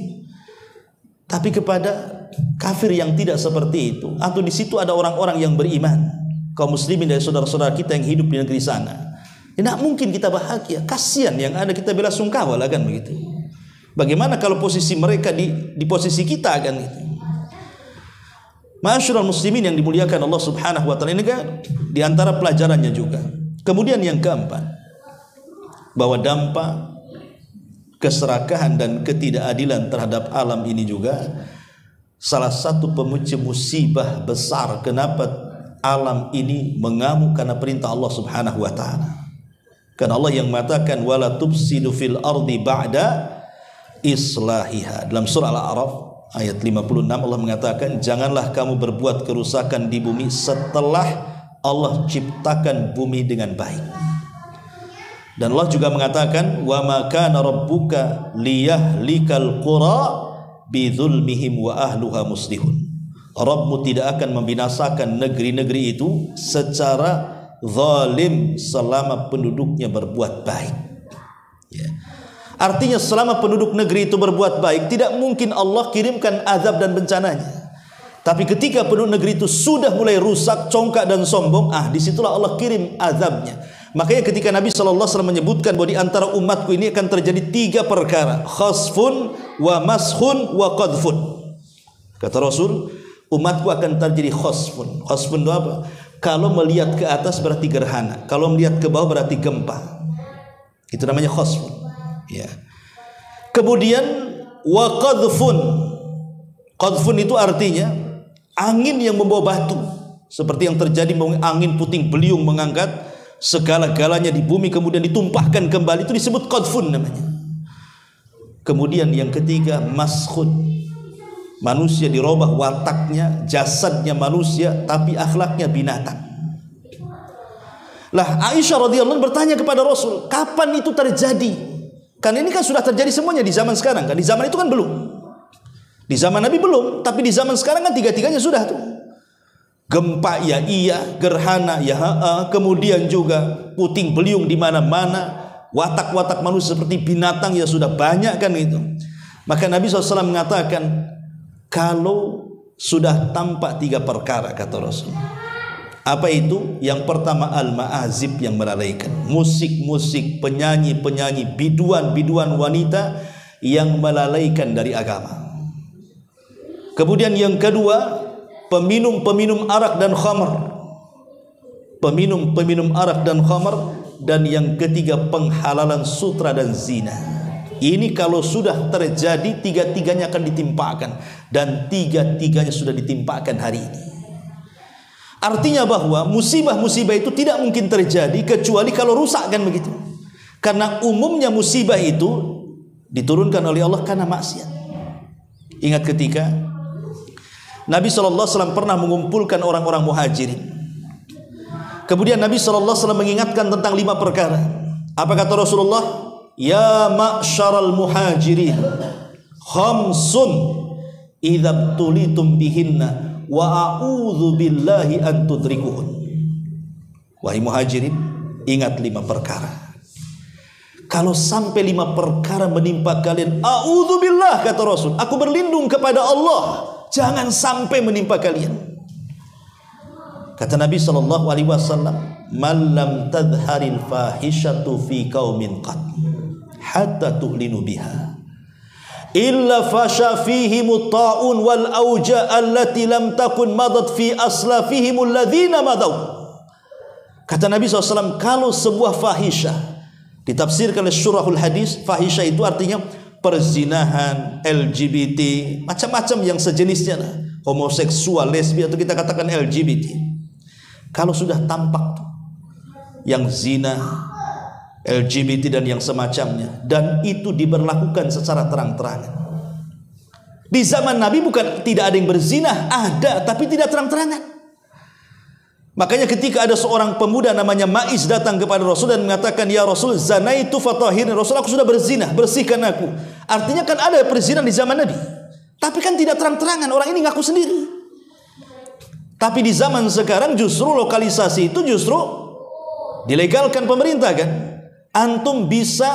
Tapi kepada kafir yang tidak seperti itu, atau di situ ada orang-orang yang beriman, kaum muslimin dari saudara-saudara kita yang hidup di negeri sana, tidak mungkin kita bahagia. Kasihan, yang ada kita bela sungkawa lah kan begitu. Bagaimana kalau posisi mereka di posisi kita kan gitu. Ma'asyiral muslimin yang dimuliakan Allah Subhanahu wa taala, ini kan di antara pelajarannya juga. Kemudian yang keempat, bahwa dampak keserakahan dan ketidakadilan terhadap alam ini juga salah satu pemicu musibah besar kenapa alam ini mengamuk karena perintah Allah Subhanahu wa taala. Karena Allah yang mengatakan wala tufsidu fil ardi ba'da islahiha. Dalam surah Al-A'raf ayat 56 Allah mengatakan, janganlah kamu berbuat kerusakan di bumi setelah Allah ciptakan bumi dengan baik. Dan Allah juga mengatakan, wa ma kana rabbuka liyahlikal qura bidzulmihim wa ahluha muslihun. Rabbmu tidak akan membinasakan negeri-negeri itu secara zalim selama penduduknya berbuat baik. Ya. Artinya selama penduduk negeri itu berbuat baik, tidak mungkin Allah kirimkan azab dan bencananya. Tapi ketika penduduk negeri itu sudah mulai rusak, congkak dan sombong, disitulah Allah kirim azabnya. Makanya ketika Nabi SAW menyebutkan bahwa di antara umatku ini akan terjadi 3 perkara, khasfun wa mashun wa qadfun. Kata Rasul, umatku akan terjadi khasfun. Khasfun itu apa? Kalau melihat ke atas berarti gerhana, kalau melihat ke bawah berarti gempa. Itu namanya khasfun. Ya. Kemudian wa qadfun. Qadfun itu artinya angin yang membawa batu, seperti yang terjadi angin puting beliung mengangkat segala-galanya di bumi kemudian ditumpahkan kembali, itu disebut qadfun namanya. Kemudian yang ketiga maskhun. Manusia dirubah wataknya, jasadnya manusia tapi akhlaknya binatang. Lah Aisyah radhiyallahu anha bertanya kepada Rasul, kapan itu terjadi? Kan ini kan sudah terjadi semuanya di zaman sekarang kan. Di zaman itu kan belum. Di zaman Nabi belum, tapi di zaman sekarang kan tiga-tiganya sudah tuh. Gempa ya iya, gerhana ya kemudian juga puting beliung di mana-mana, watak-watak manusia seperti binatang ya sudah banyak kan itu. Maka Nabi SAW mengatakan, kalau sudah tampak 3 perkara, kata Rasul. Apa itu? Yang pertama al-ma'azib yang melalaikan, musik-musik, penyanyi-penyanyi, biduan-biduan wanita yang melalaikan dari agama. Kemudian yang kedua, peminum-peminum arak dan khamar. Peminum-peminum arak dan khamar. Dan yang ketiga, penghalalan sutra dan zina. Ini kalau sudah terjadi, tiga-tiganya akan ditimpakan. Dan tiga-tiganya sudah ditimpakan hari ini. Artinya bahwa musibah-musibah itu tidak mungkin terjadi kecuali kalau rusak, kan begitu. Karena umumnya musibah itu diturunkan oleh Allah karena maksiat. Ingat ketika Nabi SAW pernah mengumpulkan orang-orang muhajirin. Kemudian Nabi SAW mengingatkan tentang 5 perkara. Apa kata Rasulullah? Ya ma'syaral muhajirin, khamsun idza tulitum bihinna wa a'udzu billahi an tudrikuhun. Wahai muhajirin, ingat 5 perkara. Kalau sampai 5 perkara menimpa kalian, a'udzu billah, kata Rasul, aku berlindung kepada Allah, jangan sampai menimpa kalian. Kata Nabi SAW, man lam tadhharil fahishatu fi qaumin qad hatta tu'linu biha illa fasha fihim at-ta'un wal auja allati lam takun madat fi aslafihim alladhina madaw. Kata Nabi SAW, kalau sebuah fahisyah, ditafsirkan oleh syurahul hadis, fahisyah itu artinya perzinahan, LGBT, macam-macam yang sejenisnya lah, homoseksual, lesbi, atau kita katakan LGBT. Kalau sudah tampak yang zina, LGBT dan yang semacamnya, dan itu diberlakukan secara terang-terangan. Di zaman Nabi bukan tidak ada yang berzina, ada, tapi tidak terang-terangan. Makanya ketika ada seorang pemuda namanya Ma'iz datang kepada Rasul dan mengatakan, ya Rasul, zanaitu fatahirni, Rasul, aku sudah berzina, bersihkan aku. Artinya kan ada perzinahan di zaman Nabi, tapi kan tidak terang-terangan, orang ini ngaku sendiri. Tapi di zaman sekarang justru lokalisasi itu justru dilegalkan pemerintah, kan? Antum bisa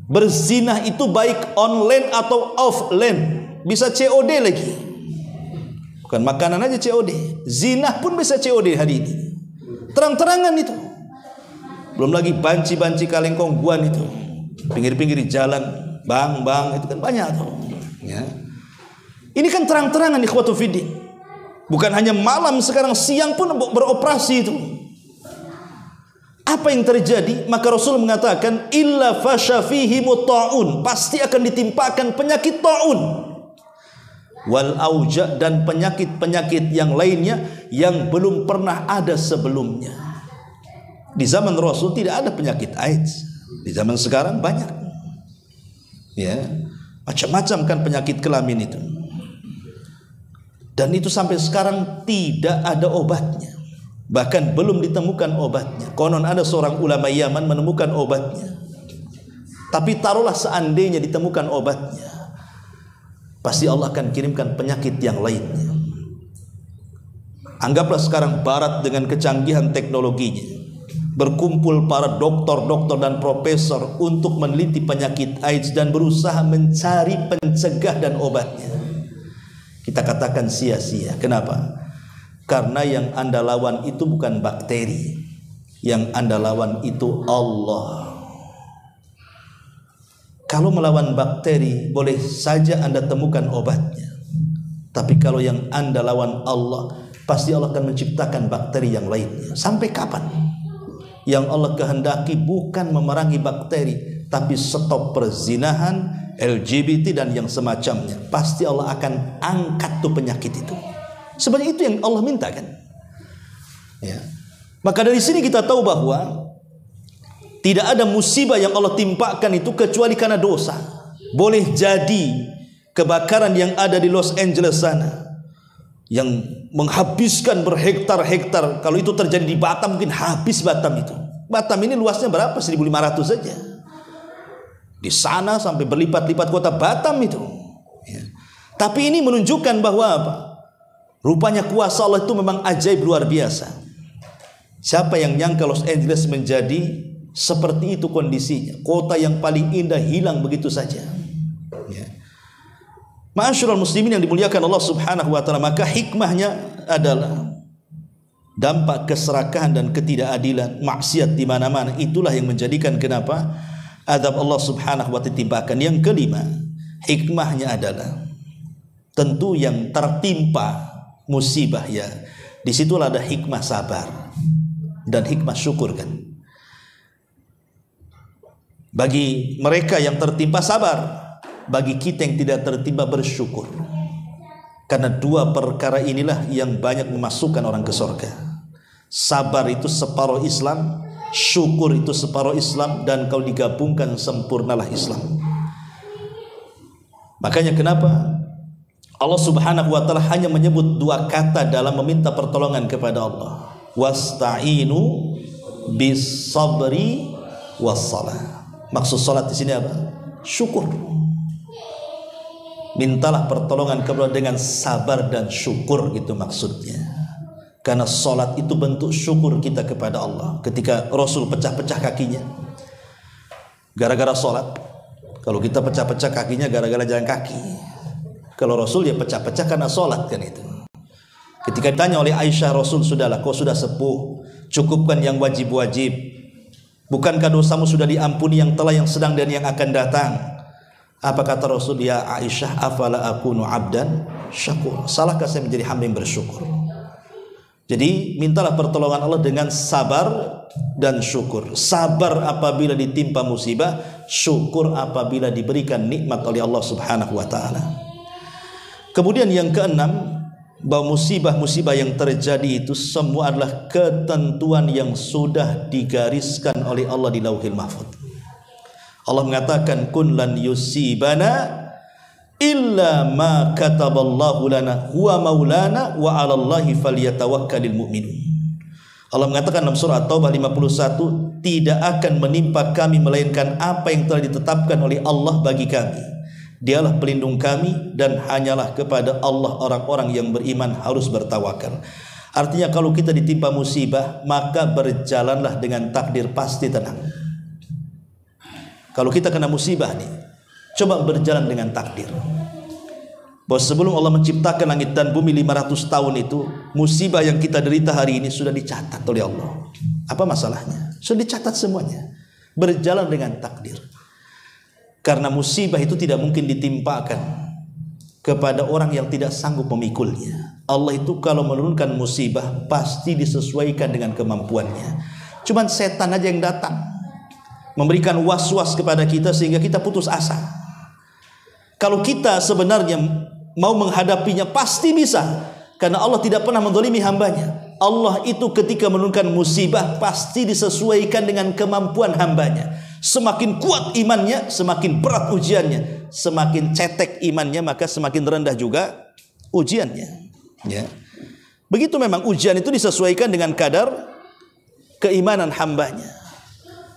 berzinah itu baik online atau offline, bisa COD lagi. Bukan makanan aja COD, zina pun bisa COD hari ini. Terang-terangan itu. Belum lagi banci-banci kalengkongguan itu, pinggir-pinggir di jalan, bang itu kan banyak tuh. Ya. Ini kan terang-terangan, ikhwatu fiddin. Bukan hanya malam, sekarang siang pun beroperasi itu. Apa yang terjadi? Maka Rasul mengatakan, illa fasha fihimut ta'un, pasti akan ditimpakan penyakit ta'un, wal auja, dan penyakit-penyakit yang lainnya yang belum pernah ada sebelumnya. Di zaman Rasul tidak ada penyakit AIDS. Di zaman sekarang banyak. Ya, macam-macam kan penyakit kelamin itu. Dan itu sampai sekarang tidak ada obatnya. Bahkan belum ditemukan obatnya. Konon ada seorang ulama Yaman menemukan obatnya. Tapi taruhlah seandainya ditemukan obatnya, pasti Allah akan kirimkan penyakit yang lainnya. Anggaplah sekarang Barat dengan kecanggihan teknologinya, berkumpul para dokter-dokter dan profesor untuk meneliti penyakit AIDS dan berusaha mencari pencegah dan obatnya. Kita katakan sia-sia. Kenapa? Karena yang Anda lawan itu bukan bakteri, yang Anda lawan itu Allah. Kalau melawan bakteri boleh saja Anda temukan obatnya, tapi kalau yang Anda lawan Allah, pasti Allah akan menciptakan bakteri yang lainnya. Sampai kapan? Yang Allah kehendaki bukan memerangi bakteri, tapi stop perzinahan, LGBT dan yang semacamnya. Pasti Allah akan angkat tuh penyakit itu. Sebenarnya itu yang Allah minta, kan? Ya. Maka dari sini kita tahu bahwa tidak ada musibah yang Allah timpakan itu kecuali karena dosa. Boleh jadi kebakaran yang ada di Los Angeles sana, yang menghabiskan berhektar-hektar. Kalau itu terjadi di Batam, mungkin habis Batam itu. Batam ini luasnya berapa? 1.500 saja. Di sana sampai berlipat-lipat kota Batam itu. Ya. Tapi ini menunjukkan bahwa apa? Rupanya kuasa Allah itu memang ajaib luar biasa. Siapa yang nyangka Los Angeles menjadi seperti itu kondisinya? Kota yang paling indah hilang begitu saja. Ya. Ma'asyiral muslimin yang dimuliakan Allah Subhanahu wa taala, maka hikmahnya adalah dampak keserakahan dan ketidakadilan, maksiat di mana-mana. Itulah yang menjadikan kenapa azab Allah subhanahu wa ta'ala timpakan. Yang kelima, hikmahnya adalah tentu yang tertimpa musibah ya, disitulah ada hikmah sabar dan hikmah syukur kan. Bagi mereka yang tertimpa sabar, bagi kita yang tidak tertimpa bersyukur. Karena dua perkara inilah yang banyak memasukkan orang ke surga. Sabar itu separuh Islam, syukur itu separuh Islam, dan kalau digabungkan sempurnalah Islam. Makanya kenapa Allah subhanahu wa ta'ala hanya menyebut dua kata dalam meminta pertolongan kepada Allah. Wasta'inu bis sabri was salah. Maksud salat di sini apa? Syukur. Mintalah pertolongan kepada Allah dengan sabar dan syukur, gitu maksudnya. Karena salat itu bentuk syukur kita kepada Allah. Ketika Rasul pecah-pecah kakinya gara-gara salat. Kalau kita pecah-pecah kakinya gara-gara jalan kaki. Kalau Rasul ya pecah-pecah karena salat kan itu. Ketika ditanya oleh Aisyah, Rasul, sudahlah, kau sudah sepuh, cukupkan yang wajib-wajib. Bukankah dosamu sudah diampuni yang telah, yang sedang, dan yang akan datang? Apa kata Rasul? Ya Aisyah, afala akunu abdan syakur. Salahkah saya menjadi hamba yang bersyukur? Jadi mintalah pertolongan Allah dengan sabar dan syukur. Sabar apabila ditimpa musibah, syukur apabila diberikan nikmat oleh Allah subhanahu wa ta'ala. Kemudian yang keenam, bahwa musibah-musibah yang terjadi itu semua adalah ketentuan yang sudah digariskan oleh Allah di Lauhil Mahfuz. Allah mengatakan, kun lan yusibana illa ma kataballahu lana huwa maulana wa 'alallahi falyatawakkalul mu'minun. Allah mengatakan dalam surah At-Taubah 51, tidak akan menimpa kami melainkan apa yang telah ditetapkan oleh Allah bagi kami. Dialah pelindung kami, dan hanyalah kepada Allah orang-orang yang beriman harus bertawakal. Artinya kalau kita ditimpa musibah, maka berjalanlah dengan takdir, pasti tenang. Kalau kita kena musibah nih, coba berjalan dengan takdir. Bahwa sebelum Allah menciptakan langit dan bumi 500 tahun itu, musibah yang kita derita hari ini sudah dicatat oleh Allah. Apa masalahnya? Sudah dicatat semuanya. Berjalan dengan takdir. Karena musibah itu tidak mungkin ditimpakan kepada orang yang tidak sanggup memikulnya. Allah itu kalau menurunkan musibah pasti disesuaikan dengan kemampuannya. Cuman setan aja yang datang memberikan was-was kepada kita sehingga kita putus asa. Kalau kita sebenarnya mau menghadapinya pasti bisa, karena Allah tidak pernah menzalimi hambanya. Allah itu ketika menurunkan musibah pasti disesuaikan dengan kemampuan hambanya. Semakin kuat imannya, semakin berat ujiannya. Semakin cetek imannya, maka semakin rendah juga ujiannya. Ya. Begitu memang ujian itu disesuaikan dengan kadar keimanan hambanya.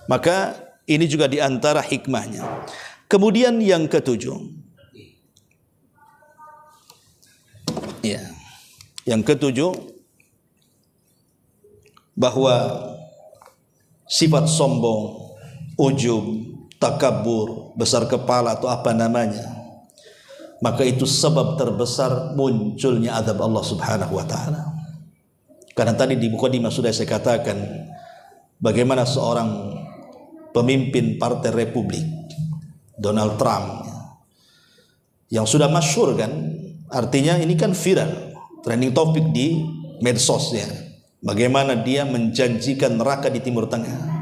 Maka ini juga diantara hikmahnya. Kemudian yang ketujuh, ya, yang ketujuh, bahwa sifat sombong, ujub, takabur, besar kepala atau apa namanya, maka itu sebab terbesar munculnya azab Allah subhanahu wa ta'ala. Karena tadi di mukadimah sudah saya katakan bagaimana seorang pemimpin partai Republik, Donald Trump, yang sudah masyhur kan, artinya ini kan viral, trending topik di medsos ya, bagaimana dia menjanjikan neraka di Timur Tengah.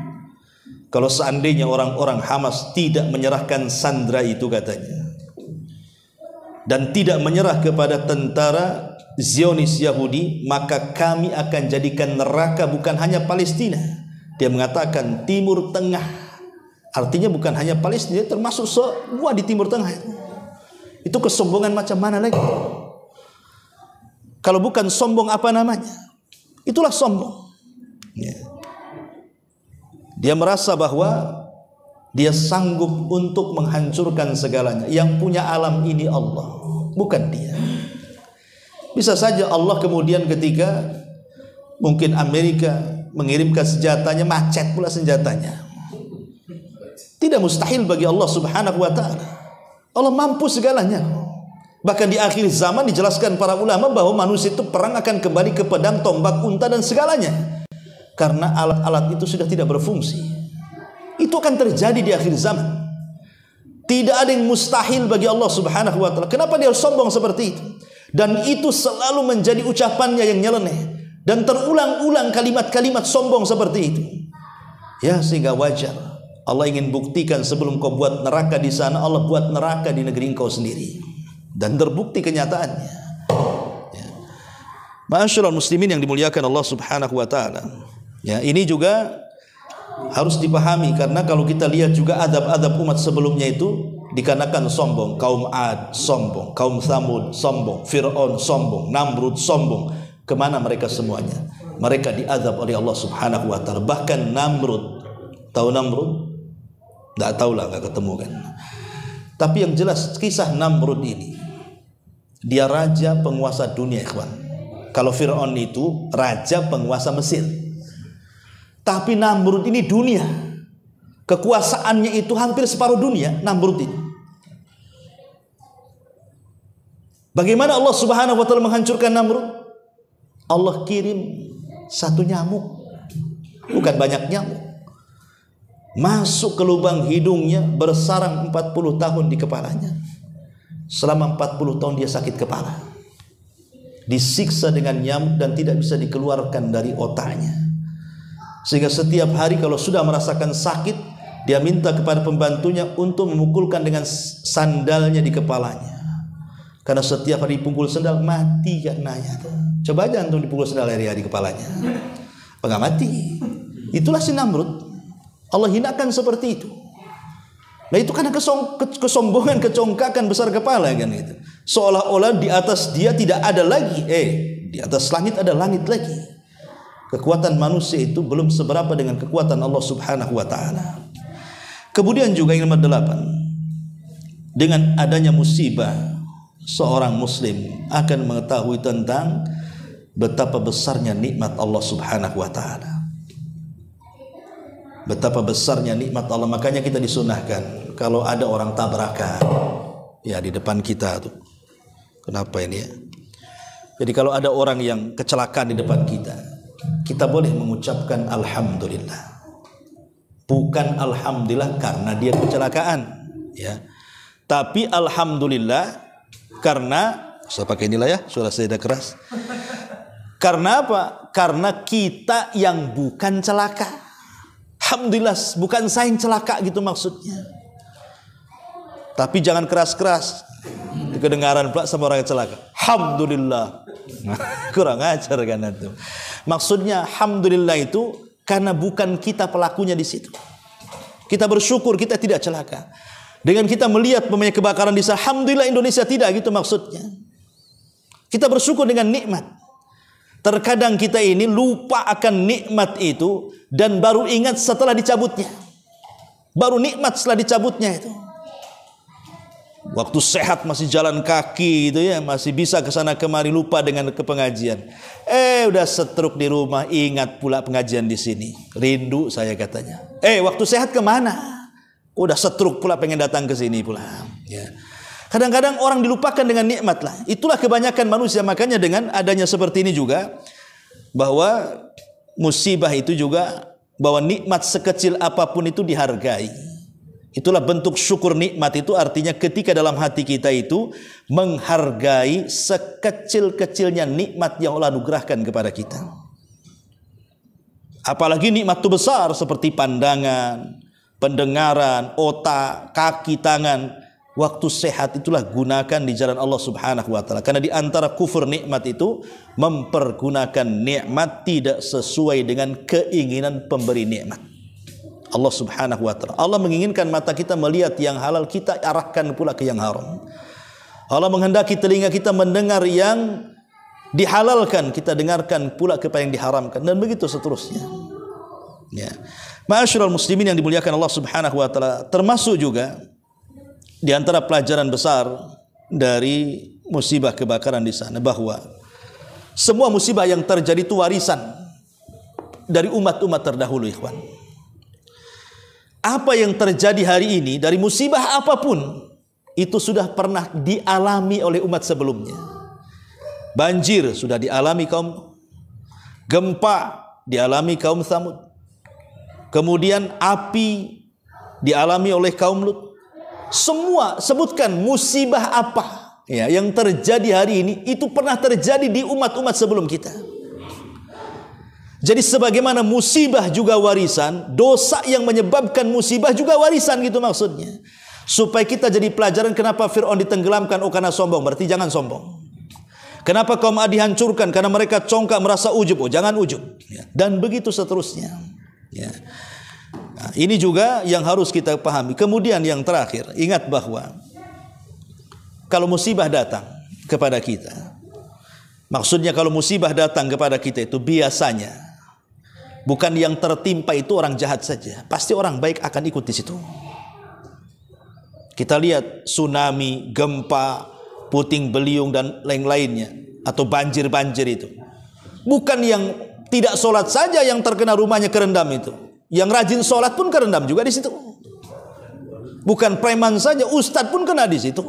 Kalau seandainya orang-orang Hamas tidak menyerahkan sandera itu katanya, dan tidak menyerah kepada tentara Zionis Yahudi, maka kami akan jadikan neraka bukan hanya Palestina. Dia mengatakan Timur Tengah, artinya bukan hanya Palestina, termasuk semua di Timur Tengah. Itu kesombongan macam mana lagi? Kalau bukan sombong apa namanya? Itulah sombong ya. Dia merasa bahwa dia sanggup untuk menghancurkan segalanya. Yang punya alam ini Allah, bukan dia. Bisa saja Allah kemudian ketika mungkin Amerika mengirimkan senjatanya, macet pula senjatanya. Tidak mustahil bagi Allah subhanahu wa ta'ala. Allah mampu segalanya. Bahkan di akhir zaman dijelaskan para ulama bahwa manusia itu perang akan kembali ke pedang, tombak, unta dan segalanya. Karena alat-alat itu sudah tidak berfungsi. Itu Itu akan terjadi di akhir zaman. Tidak ada yang mustahil bagi Allah Subhanahu wa taala. Kenapa dia sombong seperti itu? Dan itu selalu menjadi ucapannya yang nyeleneh, dan terulang-ulang kalimat-kalimat sombong seperti itu. Ya, sehingga wajar. Allah ingin buktikan sebelum kau buat neraka di sana, Allah buat neraka di negeri engkau sendiri. Dan terbukti kenyataannya. Ya. Ma'asyiral muslimin yang dimuliakan Allah Subhanahu wa taala. Ya, ini juga harus dipahami, karena kalau kita lihat juga adab-adab umat sebelumnya itu dikarenakan sombong. Kaum Ad sombong, kaum Tsamud sombong, Fir'aun sombong, Namrud sombong. Kemana mereka semuanya? Mereka diazab oleh Allah Subhanahu wa taala. Bahkan Namrud, tahu Namrud? Tidak tahu lah, nggak ketemu kan. Tapi yang jelas kisah Namrud ini, dia raja penguasa dunia, ikhwan. Kalau Fir'aun itu raja penguasa Mesir. Tapi Namrud ini dunia. Kekuasaannya itu hampir separuh dunia, Namrud ini. Bagaimana Allah Subhanahu wa taala menghancurkan Namrud? Allah kirim satu nyamuk. Bukan banyak nyamuk. Masuk ke lubang hidungnya, bersarang 40 tahun di kepalanya. Selama 40 tahun dia sakit kepala. Disiksa dengan nyamuk dan tidak bisa dikeluarkan dari otaknya. Sehingga setiap hari kalau sudah merasakan sakit, dia minta kepada pembantunya untuk memukulkan dengan sandalnya di kepalanya. Karena setiap hari dipukul sandal mati karenanya. Coba aja antum dipukul sandal hari-hari di kepalanya. Enggak mati. Itulah si Namrud. Allah hinakan seperti itu. Nah itu karena kesombongan, kecongkakan besar kepala kan itu. Seolah-olah di atas dia tidak ada lagi. Di atas langit ada langit lagi. Kekuatan manusia itu belum seberapa dengan kekuatan Allah Subhanahu wa taala. Kemudian juga yang nomor 8, dengan adanya musibah, seorang muslim akan mengetahui tentang betapa besarnya nikmat Allah Subhanahu wa taala. Betapa besarnya nikmat Allah. Makanya kita disunahkan kalau ada orang tabrakan ya di depan kita tuh. Kenapa ini ya? Jadi kalau ada orang yang kecelakaan di depan kita, kita boleh mengucapkan alhamdulillah. Bukan alhamdulillah karena dia kecelakaan, ya. Tapi alhamdulillah karena, saya pakai inilah ya, suara saya sudah keras. Karena apa? Karena kita yang bukan celaka. Alhamdulillah, bukan saya yang celaka gitu maksudnya. Tapi jangan keras-keras. Kedengaran pula sama orang yang celaka. Alhamdulillah. Kurang ajar kan itu. Maksudnya alhamdulillah itu karena bukan kita pelakunya di situ. Kita bersyukur kita tidak celaka. Dengan kita melihat kebakaran di sana, alhamdulillah Indonesia tidak, gitu maksudnya. Kita bersyukur dengan nikmat. Terkadang kita ini lupa akan nikmat itu dan baru ingat setelah dicabutnya. Baru nikmat setelah dicabutnya itu. Waktu sehat masih jalan kaki gitu ya, masih bisa ke sana kemari, lupa dengan kepengajian. Udah stroke di rumah, ingat pula pengajian di sini. Rindu saya katanya. Waktu sehat kemana? Udah stroke pula, pengen datang ke sini pula. Ya. Kadang-kadang orang dilupakan dengan nikmat lah. Itulah kebanyakan manusia. Makanya dengan adanya seperti ini juga, bahwa musibah itu juga, bahwa nikmat sekecil apapun itu dihargai. Itulah bentuk syukur nikmat itu, artinya ketika dalam hati kita itu menghargai sekecil-kecilnya nikmat yang Allah anugerahkan kepada kita. Apalagi nikmat itu besar seperti pandangan, pendengaran, otak, kaki, tangan. Waktu sehat itulah gunakan di jalan Allah Subhanahu wa taala. Karena di antara kufur nikmat itu mempergunakan nikmat tidak sesuai dengan keinginan pemberi nikmat. Allah Subhanahu wa taala. Allah menginginkan mata kita melihat yang halal, kita arahkan pula ke yang haram. Allah menghendaki telinga kita mendengar yang dihalalkan, kita dengarkan pula kepada yang diharamkan, dan begitu seterusnya. Ya. Ma'asyiral muslimin yang dimuliakan Allah Subhanahu wa taala, termasuk juga di antara pelajaran besar dari musibah kebakaran di sana, bahwa semua musibah yang terjadi itu warisan dari umat-umat terdahulu, ikhwan. Apa yang terjadi hari ini dari musibah apapun itu sudah pernah dialami oleh umat sebelumnya. Banjir sudah dialami kaum, gempa dialami kaum Tsamud. Kemudian api dialami oleh kaum Lut. Semua sebutkan musibah apa ya yang terjadi hari ini itu pernah terjadi di umat-umat sebelum kita. Jadi sebagaimana musibah juga warisan, dosa yang menyebabkan musibah juga warisan gitu maksudnya. Supaya kita jadi pelajaran kenapa Fir'aun ditenggelamkan, oh karena sombong, berarti jangan sombong. Kenapa kaum Ad dihancurkan? Karena mereka congkak merasa ujub, oh jangan ujub. Ya. Dan begitu seterusnya. Ya. Nah, ini juga yang harus kita pahami. Kemudian yang terakhir, ingat bahwa kalau musibah datang kepada kita, maksudnya kalau musibah datang kepada kita itu biasanya bukan yang tertimpa itu orang jahat saja, pasti orang baik akan ikut di situ. Kita lihat tsunami, gempa, puting beliung dan lain-lainnya, atau banjir-banjir itu. Bukan yang tidak sholat saja yang terkena rumahnya kerendam itu. Yang rajin sholat pun kerendam juga di situ. Bukan preman saja, ustadz pun kena di situ.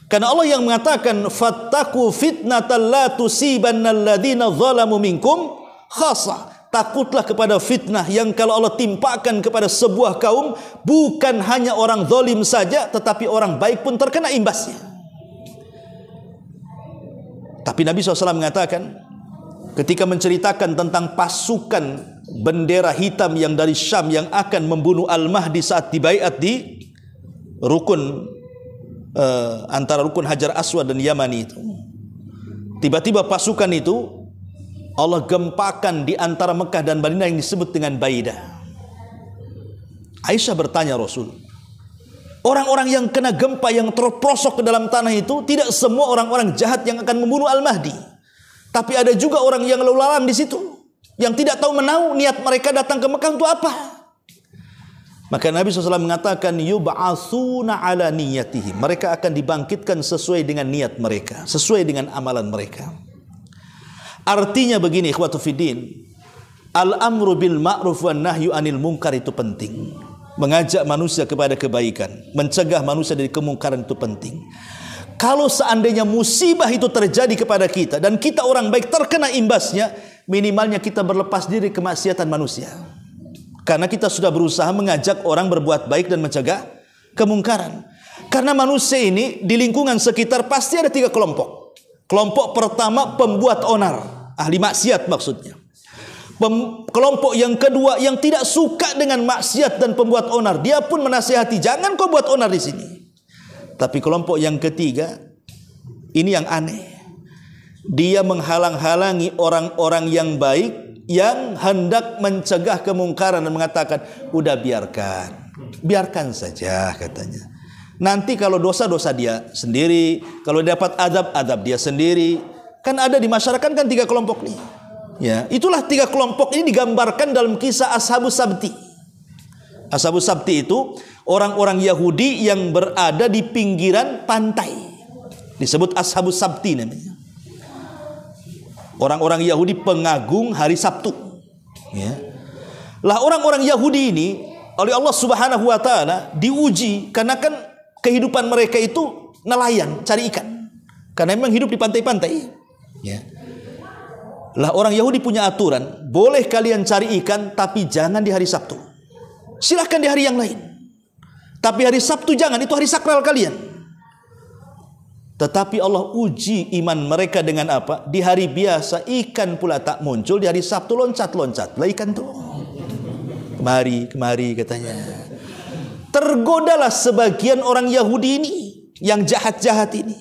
Karena Allah yang mengatakan, fattaku fitnatan la tusibanna alladhina zalamu minkum khassa. Takutlah kepada fitnah yang kalau Allah timpakan kepada sebuah kaum, bukan hanya orang zalim saja, tetapi orang baik pun terkena imbasnya. Tapi Nabi SAW mengatakan, ketika menceritakan tentang pasukan bendera hitam yang dari Syam yang akan membunuh Al-Mahdi saat dibaiat di rukun antara rukun Hajar Aswad dan Yamani itu. Tiba-tiba pasukan itu Allah gempakan di antara Mekah dan Madinah yang disebut dengan Baidah. Aisyah bertanya Rasul, orang-orang yang kena gempa yang terprosok ke dalam tanah itu tidak semua orang-orang jahat yang akan membunuh Al-Mahdi. Tapi ada juga orang yang lalu lalang di situ, yang tidak tahu menau niat mereka datang ke Mekah untuk apa. Maka Nabi SAW mengatakan, yub'atsuna ala niyatihim. Mereka akan dibangkitkan sesuai dengan niat mereka, sesuai dengan amalan mereka. Artinya begini, ikhwatu fiddin, al-amru bil ma'ruf wan nahyu anil munkar itu penting. Mengajak manusia kepada kebaikan, mencegah manusia dari kemungkaran itu penting. Kalau seandainya musibah itu terjadi kepada kita dan kita orang baik terkena imbasnya, minimalnya kita berlepas diri kemaksiatan manusia. Karena kita sudah berusaha mengajak orang berbuat baik dan mencegah kemungkaran. Karena manusia ini di lingkungan sekitar pasti ada 3 kelompok. Kelompok pertama pembuat onar, ahli maksiat maksudnya. Kelompok yang kedua yang tidak suka dengan maksiat dan pembuat onar, dia pun menasihati jangan kau buat onar di sini. Tapi kelompok yang ketiga ini yang aneh. Dia menghalang-halangi orang-orang yang baik yang hendak mencegah kemungkaran dan mengatakan udah biarkan saja katanya. Nanti kalau dosa-dosa dia sendiri, kalau dapat adab dia sendiri. Kan ada di masyarakat kan 3 kelompok nih. Ya, itulah 3 kelompok ini digambarkan dalam kisah Ashabus Sabti. Ashabus Sabti itu orang-orang Yahudi yang berada di pinggiran pantai. Disebut Ashabus Sabti namanya. Orang-orang Yahudi pengagung hari Sabtu. Ya. Lah orang-orang Yahudi ini oleh Allah Subhanahu wa taala diuji karena kan kehidupan mereka itu nelayan, cari ikan. Karena memang hidup di pantai-pantai. Ya. Lah orang Yahudi punya aturan, boleh kalian cari ikan tapi jangan di hari Sabtu. Silahkan di hari yang lain. Tapi hari Sabtu jangan, itu hari sakral kalian. Tetapi Allah uji iman mereka dengan apa? Di hari biasa ikan pula tak muncul, di hari Sabtu loncat-loncat. Lah ikan tuh. Kemari katanya. Tergodalah sebagian orang Yahudi ini yang jahat-jahat ini.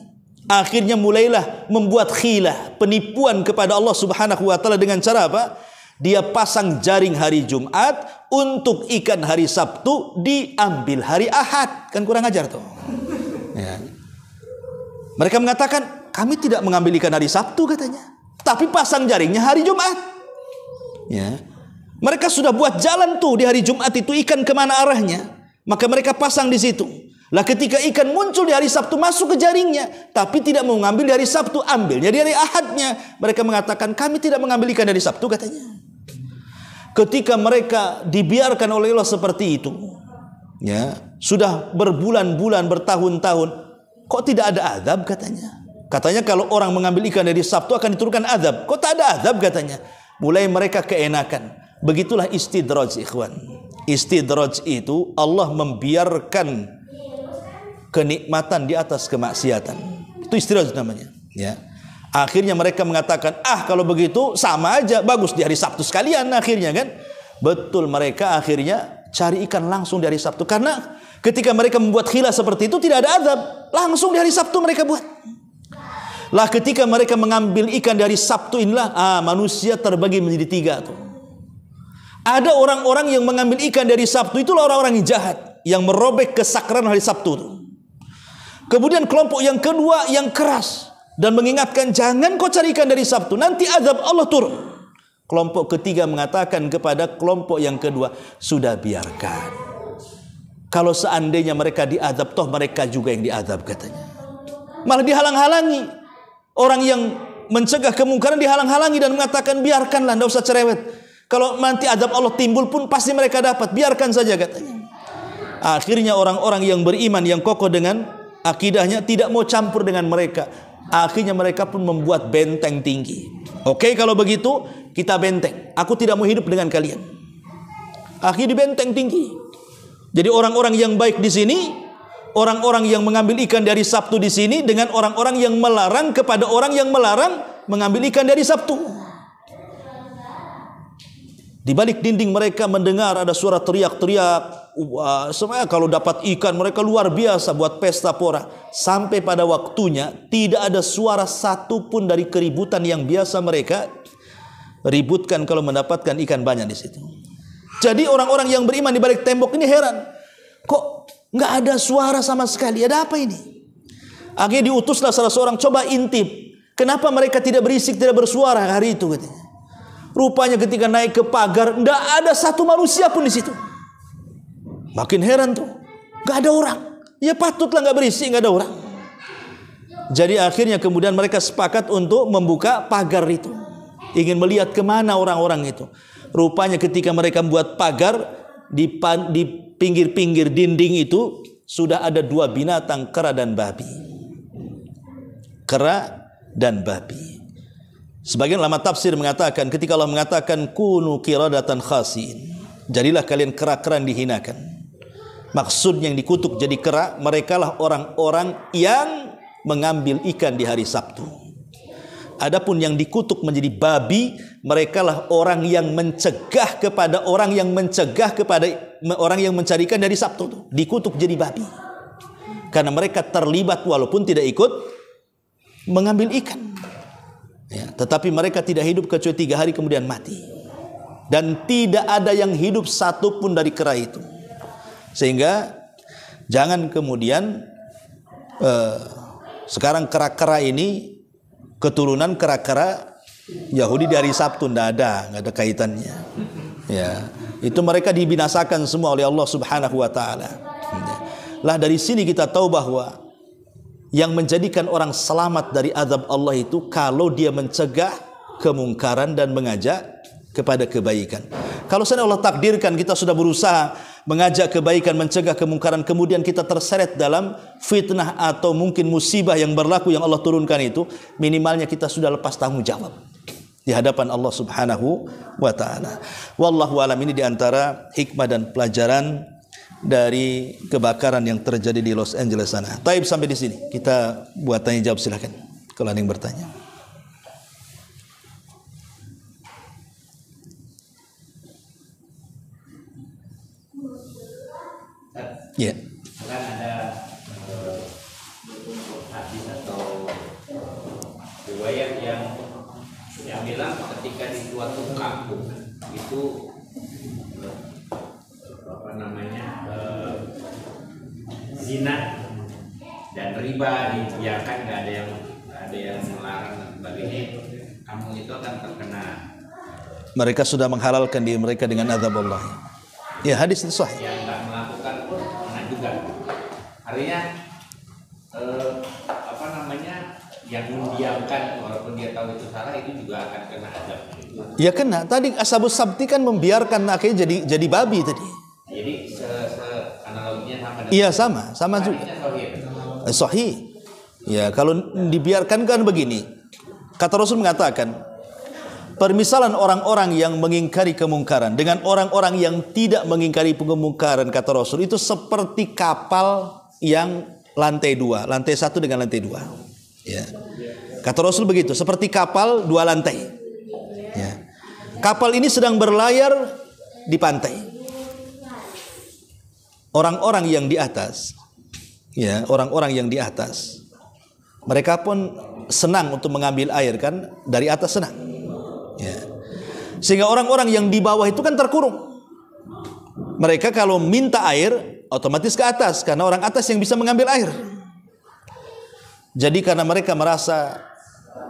Akhirnya mulailah membuat khilah, penipuan kepada Allah Subhanahu wa taala dengan cara apa? Dia pasang jaring hari Jumat untuk ikan hari Sabtu diambil hari Ahad. Kan kurang ajar tuh. Ya. Mereka mengatakan, kami tidak mengambil ikan hari Sabtu katanya, tapi pasang jaringnya hari Jumat. Ya. Mereka sudah buat jalan tuh di hari Jumat itu ikan kemana arahnya. Maka mereka pasang di situ. Lah ketika ikan muncul di hari Sabtu masuk ke jaringnya, tapi tidak mau mengambil di hari Sabtu, ambilnya di hari Ahadnya. Mereka mengatakan kami tidak mengambil ikan dari Sabtu katanya. Ketika mereka dibiarkan oleh Allah seperti itu, ya sudah berbulan-bulan, bertahun-tahun, kok tidak ada azab katanya. Katanya kalau orang mengambil ikan dari Sabtu akan diturunkan azab. Kok tak ada azab katanya. Mulai mereka keenakan. Begitulah istidraj ikhwan. Istidraj itu Allah membiarkan kenikmatan di atas kemaksiatan. Itu istidraj namanya, ya. Akhirnya mereka mengatakan, kalau begitu sama aja, bagus di hari Sabtu sekalian akhirnya kan. Betul, mereka akhirnya cari ikan langsung di hari Sabtu. Karena ketika mereka membuat khilaf seperti itu tidak ada azab, langsung di hari Sabtu mereka buat. Lah ketika mereka mengambil ikan dari Sabtu inilah manusia terbagi menjadi 3 tuh. Ada orang-orang yang mengambil ikan dari Sabtu, itulah orang-orang yang jahat, yang merobek kesakral hari Sabtu tuh. Kemudian kelompok yang kedua yang keras dan mengingatkan, jangan kau cari ikan dari Sabtu, nanti azab Allah turun. Kelompok ketiga mengatakan kepada kelompok yang kedua, sudah biarkan. Kalau seandainya mereka diazab, toh mereka juga yang diazab katanya. Malah dihalang-halangi. Orang yang mencegah kemungkaran dihalang-halangi dan mengatakan, biarkanlah, tidak usah cerewet. Kalau nanti azab Allah timbul pun pasti mereka dapat, biarkan saja katanya. Akhirnya orang-orang yang beriman, yang kokoh dengan akidahnya, tidak mau campur dengan mereka. Akhirnya mereka pun membuat benteng tinggi. Oke, kalau begitu kita benteng. Aku tidak mau hidup dengan kalian. Akhirnya di benteng tinggi. Jadi orang-orang yang baik di sini, orang-orang yang mengambil ikan dari Sabtu di sini, dengan orang-orang yang melarang kepada orang yang melarang mengambil ikan dari Sabtu. Di balik dinding mereka mendengar ada suara teriak-teriak. Sebenarnya kalau dapat ikan mereka luar biasa buat pesta pora. Sampai pada waktunya tidak ada suara satu pun dari keributan yang biasa mereka ributkan kalau mendapatkan ikan banyak di situ. Jadi orang-orang yang beriman di balik tembok ini heran. Kok nggak ada suara sama sekali? Ada apa ini? Akhirnya diutuslah salah seorang, coba intip. Kenapa mereka tidak berisik, tidak bersuara hari itu? Katanya. Rupanya ketika naik ke pagar, tidak ada satu manusia pun di situ. Makin heran tuh, nggak ada orang. Ya patutlah nggak berisik, nggak ada orang. Jadi akhirnya kemudian mereka sepakat untuk membuka pagar itu, ingin melihat kemana orang-orang itu. Rupanya ketika mereka membuat pagar di pinggir-pinggir dinding itu sudah ada 2 binatang, kera dan babi. Kera dan babi. Sebagian ulama tafsir mengatakan ketika Allah mengatakan kunu qiradatan khasiin, jadilah kalian kera-kera yang dihinakan. Maksudnya yang dikutuk jadi kera, merekalah orang-orang yang mengambil ikan di hari Sabtu. Adapun yang dikutuk menjadi babi, merekalah orang yang mencegah kepada orang yang mencegah kepada orang yang mencari ikan dari Sabtu. Dikutuk jadi babi. Karena mereka terlibat walaupun tidak ikut mengambil ikan. Ya, tetapi mereka tidak hidup kecuali 3 hari kemudian mati. Dan tidak ada yang hidup satu pun dari kera itu. Sehingga jangan kemudian sekarang kera-kera ini keturunan kera-kera Yahudi dari Sabtu, nggak ada kaitannya. Ya, itu mereka dibinasakan semua oleh Allah Subhanahu wa taala. Lah dari sini kita tahu bahwa yang menjadikan orang selamat dari azab Allah itu kalau dia mencegah kemungkaran dan mengajak kepada kebaikan. Kalau seandainya Allah takdirkan kita sudah berusaha mengajak kebaikan, mencegah kemungkaran, kemudian kita terseret dalam fitnah atau mungkin musibah yang berlaku yang Allah turunkan itu, minimalnya kita sudah lepas tanggung jawab di hadapan Allah Subhanahu wa taala. Wallahu alam, ini diantara hikmah dan pelajaran dari kebakaran yang terjadi di Los Angeles sana. Taib, sampai di sini kita buat tanya jawab, silakan kalau ada yang bertanya. Ya. Yeah. Kan ada hadis atau riwayat yang bilang ketika di suatu kampung itu zina dan riba dibiarkan, nggak ada yang melarang dan sebagainya, kampung itu akan terkena. Mereka sudah menghalalkan diri mereka dengan azab Allah. Ya, hadis itu sahih. Yang nggak melakukan pun kena juga. Artinya yang mendiamkan walaupun dia tahu itu salah itu juga akan kena azab. Ya kena. Tadi Ashabus Sabti kan membiarkan akhirnya jadi babi tadi. Jadi analoginya sama. Iya, sama juga. Sahih. Ya, kalau dibiarkan kan begini. Kata Rasul mengatakan, Permisalan orang-orang yang mengingkari kemungkaran dengan orang-orang yang tidak mengingkari kemungkaran, kata Rasul, itu seperti kapal yang lantai dua, lantai satu dengan lantai dua. Ya. Kata Rasul begitu, seperti kapal dua lantai. Ya. Kapal ini sedang berlayar di pantai. Orang-orang yang di atas, ya, orang-orang yang di atas, mereka pun senang untuk mengambil air, kan, dari atas senang. Ya. Sehingga orang-orang yang di bawah itu kan terkurung. Mereka kalau minta air otomatis ke atas, karena orang atas yang bisa mengambil air. Jadi karena mereka merasa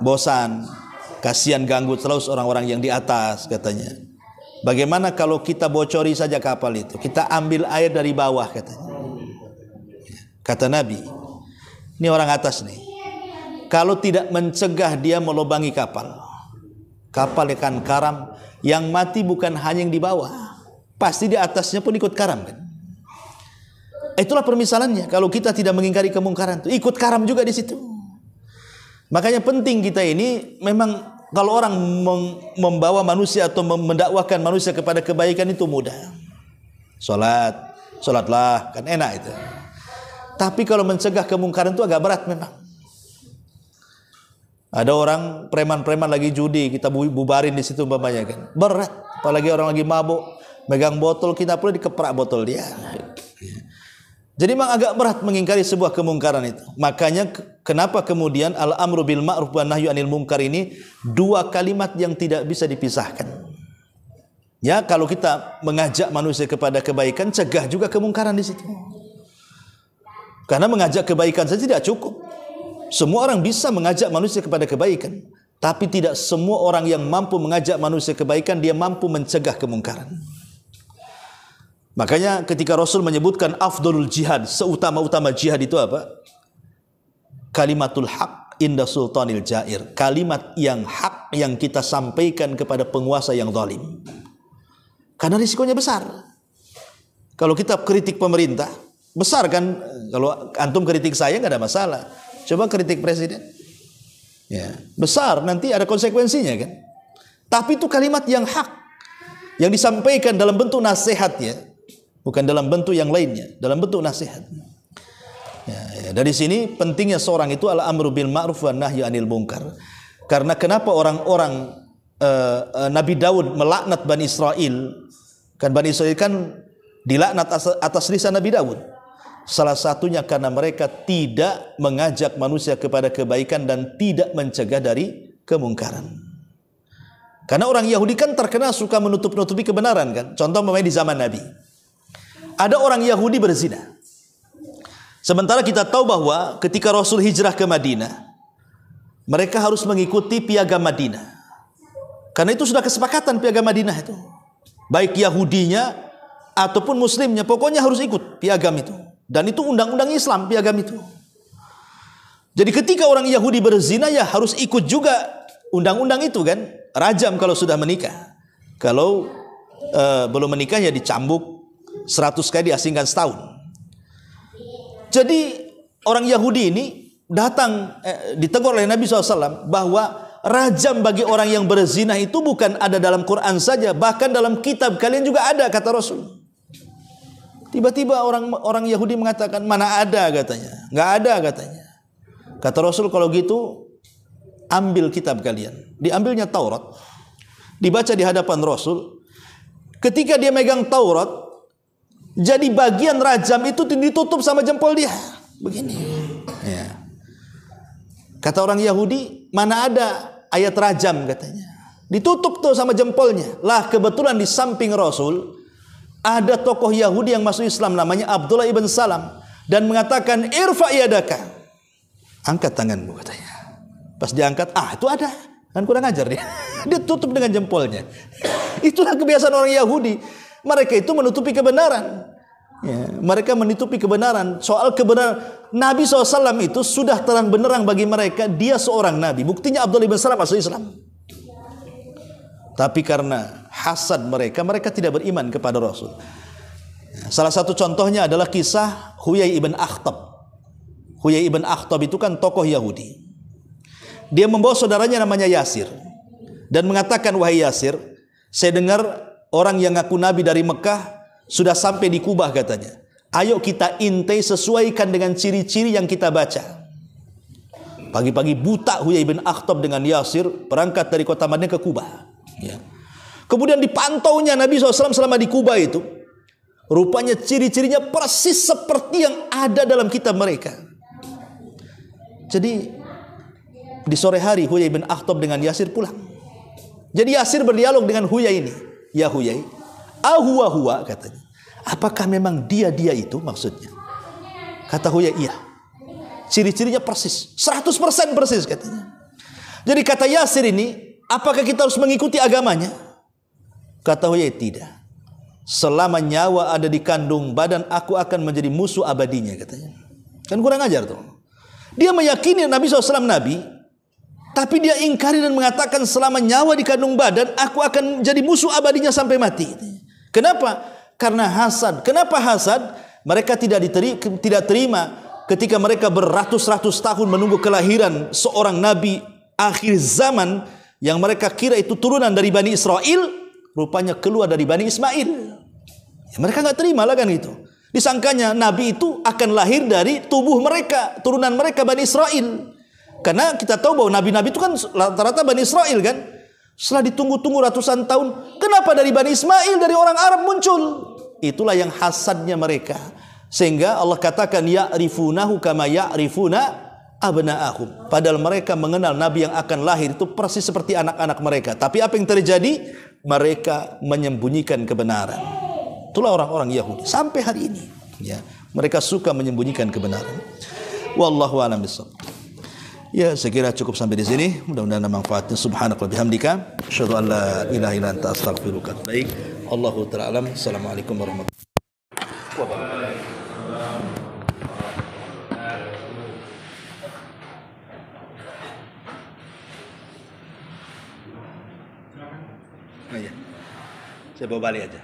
bosan, kasihan ganggu terus orang-orang yang di atas, katanya. Bagaimana kalau kita bocori saja kapal itu, kita ambil air dari bawah, katanya. Kata Nabi, ini orang atas nih, kalau tidak mencegah dia melubangi kapal, kapal akan karam. Yang mati bukan hanya yang di bawah, pasti di atasnya pun ikut karam, kan? Itulah permisalannya. Kalau kita tidak mengingkari kemungkaran, itu ikut karam juga di situ. Makanya penting kita ini, memang kalau orang membawa manusia atau mendakwakan manusia kepada kebaikan itu mudah. Sholatlah, kan enak itu. Tapi kalau mencegah kemungkaran itu agak berat memang. Ada orang preman-preman lagi judi, kita bubarin di situ umpamanya, kan. Berat, apalagi orang lagi mabuk, megang botol, kita perlu dikeprak botol dia. Jadi memang agak berat mengingkari sebuah kemungkaran itu. Makanya kenapa kemudian al-amru bil ma'ruf wa nahyu anil munkar ini dua kalimat yang tidak bisa dipisahkan. Ya, kalau kita mengajak manusia kepada kebaikan, cegah juga kemungkaran di situ. Karena mengajak kebaikan saja tidak cukup. Semua orang bisa mengajak manusia kepada kebaikan, tapi tidak semua orang yang mampu mengajak manusia kebaikan dia mampu mencegah kemungkaran. Makanya ketika Rasul menyebutkan afdalul jihad, seutama-utama jihad itu apa? Kalimatul haq inda sultanil jair. Kalimat yang hak yang kita sampaikan kepada penguasa yang zalim. Karena risikonya besar. Kalau kita kritik pemerintah, besar kan? Kalau antum kritik saya nggak ada masalah. Coba kritik presiden, ya, besar, nanti ada konsekuensinya, kan? Tapi itu kalimat yang hak, yang disampaikan dalam bentuk nasihat, ya, bukan dalam bentuk yang lainnya, dalam bentuk nasihat. Ya, dari sini pentingnya seorang itu al-amru bil ma'ruf wa nahyu anil munkar. Karena kenapa orang-orang Nabi Daud melaknat Bani Israel? Kan Bani Israel kan dilaknat atas lisan Nabi Daud. Salah satunya karena mereka tidak mengajak manusia kepada kebaikan dan tidak mencegah dari kemungkaran. Karena orang Yahudi kan terkenal suka menutup-nutupi kebenaran, kan. Contoh di zaman Nabi, ada orang Yahudi berzina. Sementara kita tahu bahwa ketika Rasul hijrah ke Madinah, mereka harus mengikuti piagam Madinah. Karena itu sudah kesepakatan piagam Madinah itu. Baik Yahudinya ataupun Muslimnya, pokoknya harus ikut piagam itu. Dan itu undang-undang Islam, piagam itu. Jadi ketika orang Yahudi berzina, ya harus ikut juga undang-undang itu, kan. Rajam kalau sudah menikah. Kalau belum menikah ya dicambuk 100 kali, diasingkan setahun. Jadi orang Yahudi ini datang ditegur oleh Nabi SAW bahwa rajam bagi orang yang berzina itu bukan ada dalam Quran saja, bahkan dalam kitab kalian juga ada, kata Rasul. Tiba-tiba orang Yahudi mengatakan, mana ada, katanya. Nggak ada, katanya. Kata Rasul, kalau gitu ambil kitab kalian. Diambilnya Taurat, dibaca di hadapan Rasul. Ketika dia megang Taurat, jadi bagian rajam itu ditutup sama jempol dia, begini. Ya. Kata orang Yahudi, mana ada ayat rajam, katanya. Ditutup tuh sama jempolnya. Lah kebetulan di samping Rasul ada tokoh Yahudi yang masuk Islam namanya Abdullah ibn Salam dan mengatakan, irfa yadaka, angkat tanganmu, katanya. Pas diangkat, itu ada, kan kurang ajar dia. Dia tutup dengan jempolnya. Itulah kebiasaan orang Yahudi. Mereka itu menutupi kebenaran. Ya, mereka menutupi kebenaran. Soal kebenaran Nabi SAW itu sudah terang benderang bagi mereka, dia seorang Nabi. Buktinya Abdullah ibn Salam masuk Islam. Tapi karena hasad mereka tidak beriman kepada Rasul. Salah satu contohnya adalah kisah Huyai ibn Akhtab. Huyai ibn Akhtab itu kan tokoh Yahudi. Dia membawa saudaranya namanya Yasir. dan mengatakan, wahai Yasir, saya dengar orang yang ngaku nabi dari Mekah sudah sampai di Kubah katanya. Ayo kita intai sesuaikan dengan ciri-ciri yang kita baca. Pagi-pagi buta Huyai bin Akhtab dengan Yasir berangkat dari kota Madinah ke Kubah. Ya. Kemudian dipantaunya Nabi SAW selama di Kubah itu. Rupanya ciri-cirinya persis seperti yang ada dalam kitab mereka. Jadi di sore hari Huyai bin Akhtab dengan Yasir pulang. Jadi Yasir berdialog dengan Huyai ini. Ya Huyai, ahuwa katanya. Apakah memang dia itu maksudnya? Kata Huyai, iya. Ciri-cirinya persis, 100% persis katanya. Jadi kata Yasir ini, apakah kita harus mengikuti agamanya? Kata Huyai, tidak. Selama nyawa ada di kandung badan, aku akan menjadi musuh abadinya katanya. Kan kurang ajar tuh. Dia meyakini Nabi SAW Nabi, tapi dia ingkari dan mengatakan selama nyawa di kandung badan, aku akan menjadi musuh abadinya sampai mati. Kenapa? Karena hasad. Kenapa hasad? Mereka tidak terima ketika mereka beratus-ratus tahun menunggu kelahiran seorang nabi akhir zaman yang mereka kira itu turunan dari Bani Israel, rupanya keluar dari Bani Ismail. Ya, mereka nggak terima lah kan itu. Disangkanya nabi itu akan lahir dari tubuh mereka, turunan mereka Bani Israel. Karena kita tahu bahwa nabi-nabi itu kan rata-rata Bani Israel kan. Setelah ditunggu-tunggu ratusan tahun, kenapa dari Bani Ismail, dari orang Arab muncul? Itulah yang hasadnya mereka. Sehingga Allah katakan ya'rifunahu kama ya'rifuna abna'ahum. Padahal mereka mengenal nabi yang akan lahir itu persis seperti anak-anak mereka. Tapi apa yang terjadi? Mereka menyembunyikan kebenaran. Itulah orang-orang Yahudi sampai hari ini. Ya, mereka suka menyembunyikan kebenaran. Wallahu a'lam bishawab. Ya, saya kira cukup sampai di sini. Mudah-mudahan ada manfaatnya. Subhanakallahumma bihamdika, asyhadu an la ilaha illa anta astaghfiruka wa atubu ilaik. Allahu ta'ala alam. Assalamualaikum warahmatullahi wabarakatuh. Saya bawa balik aja.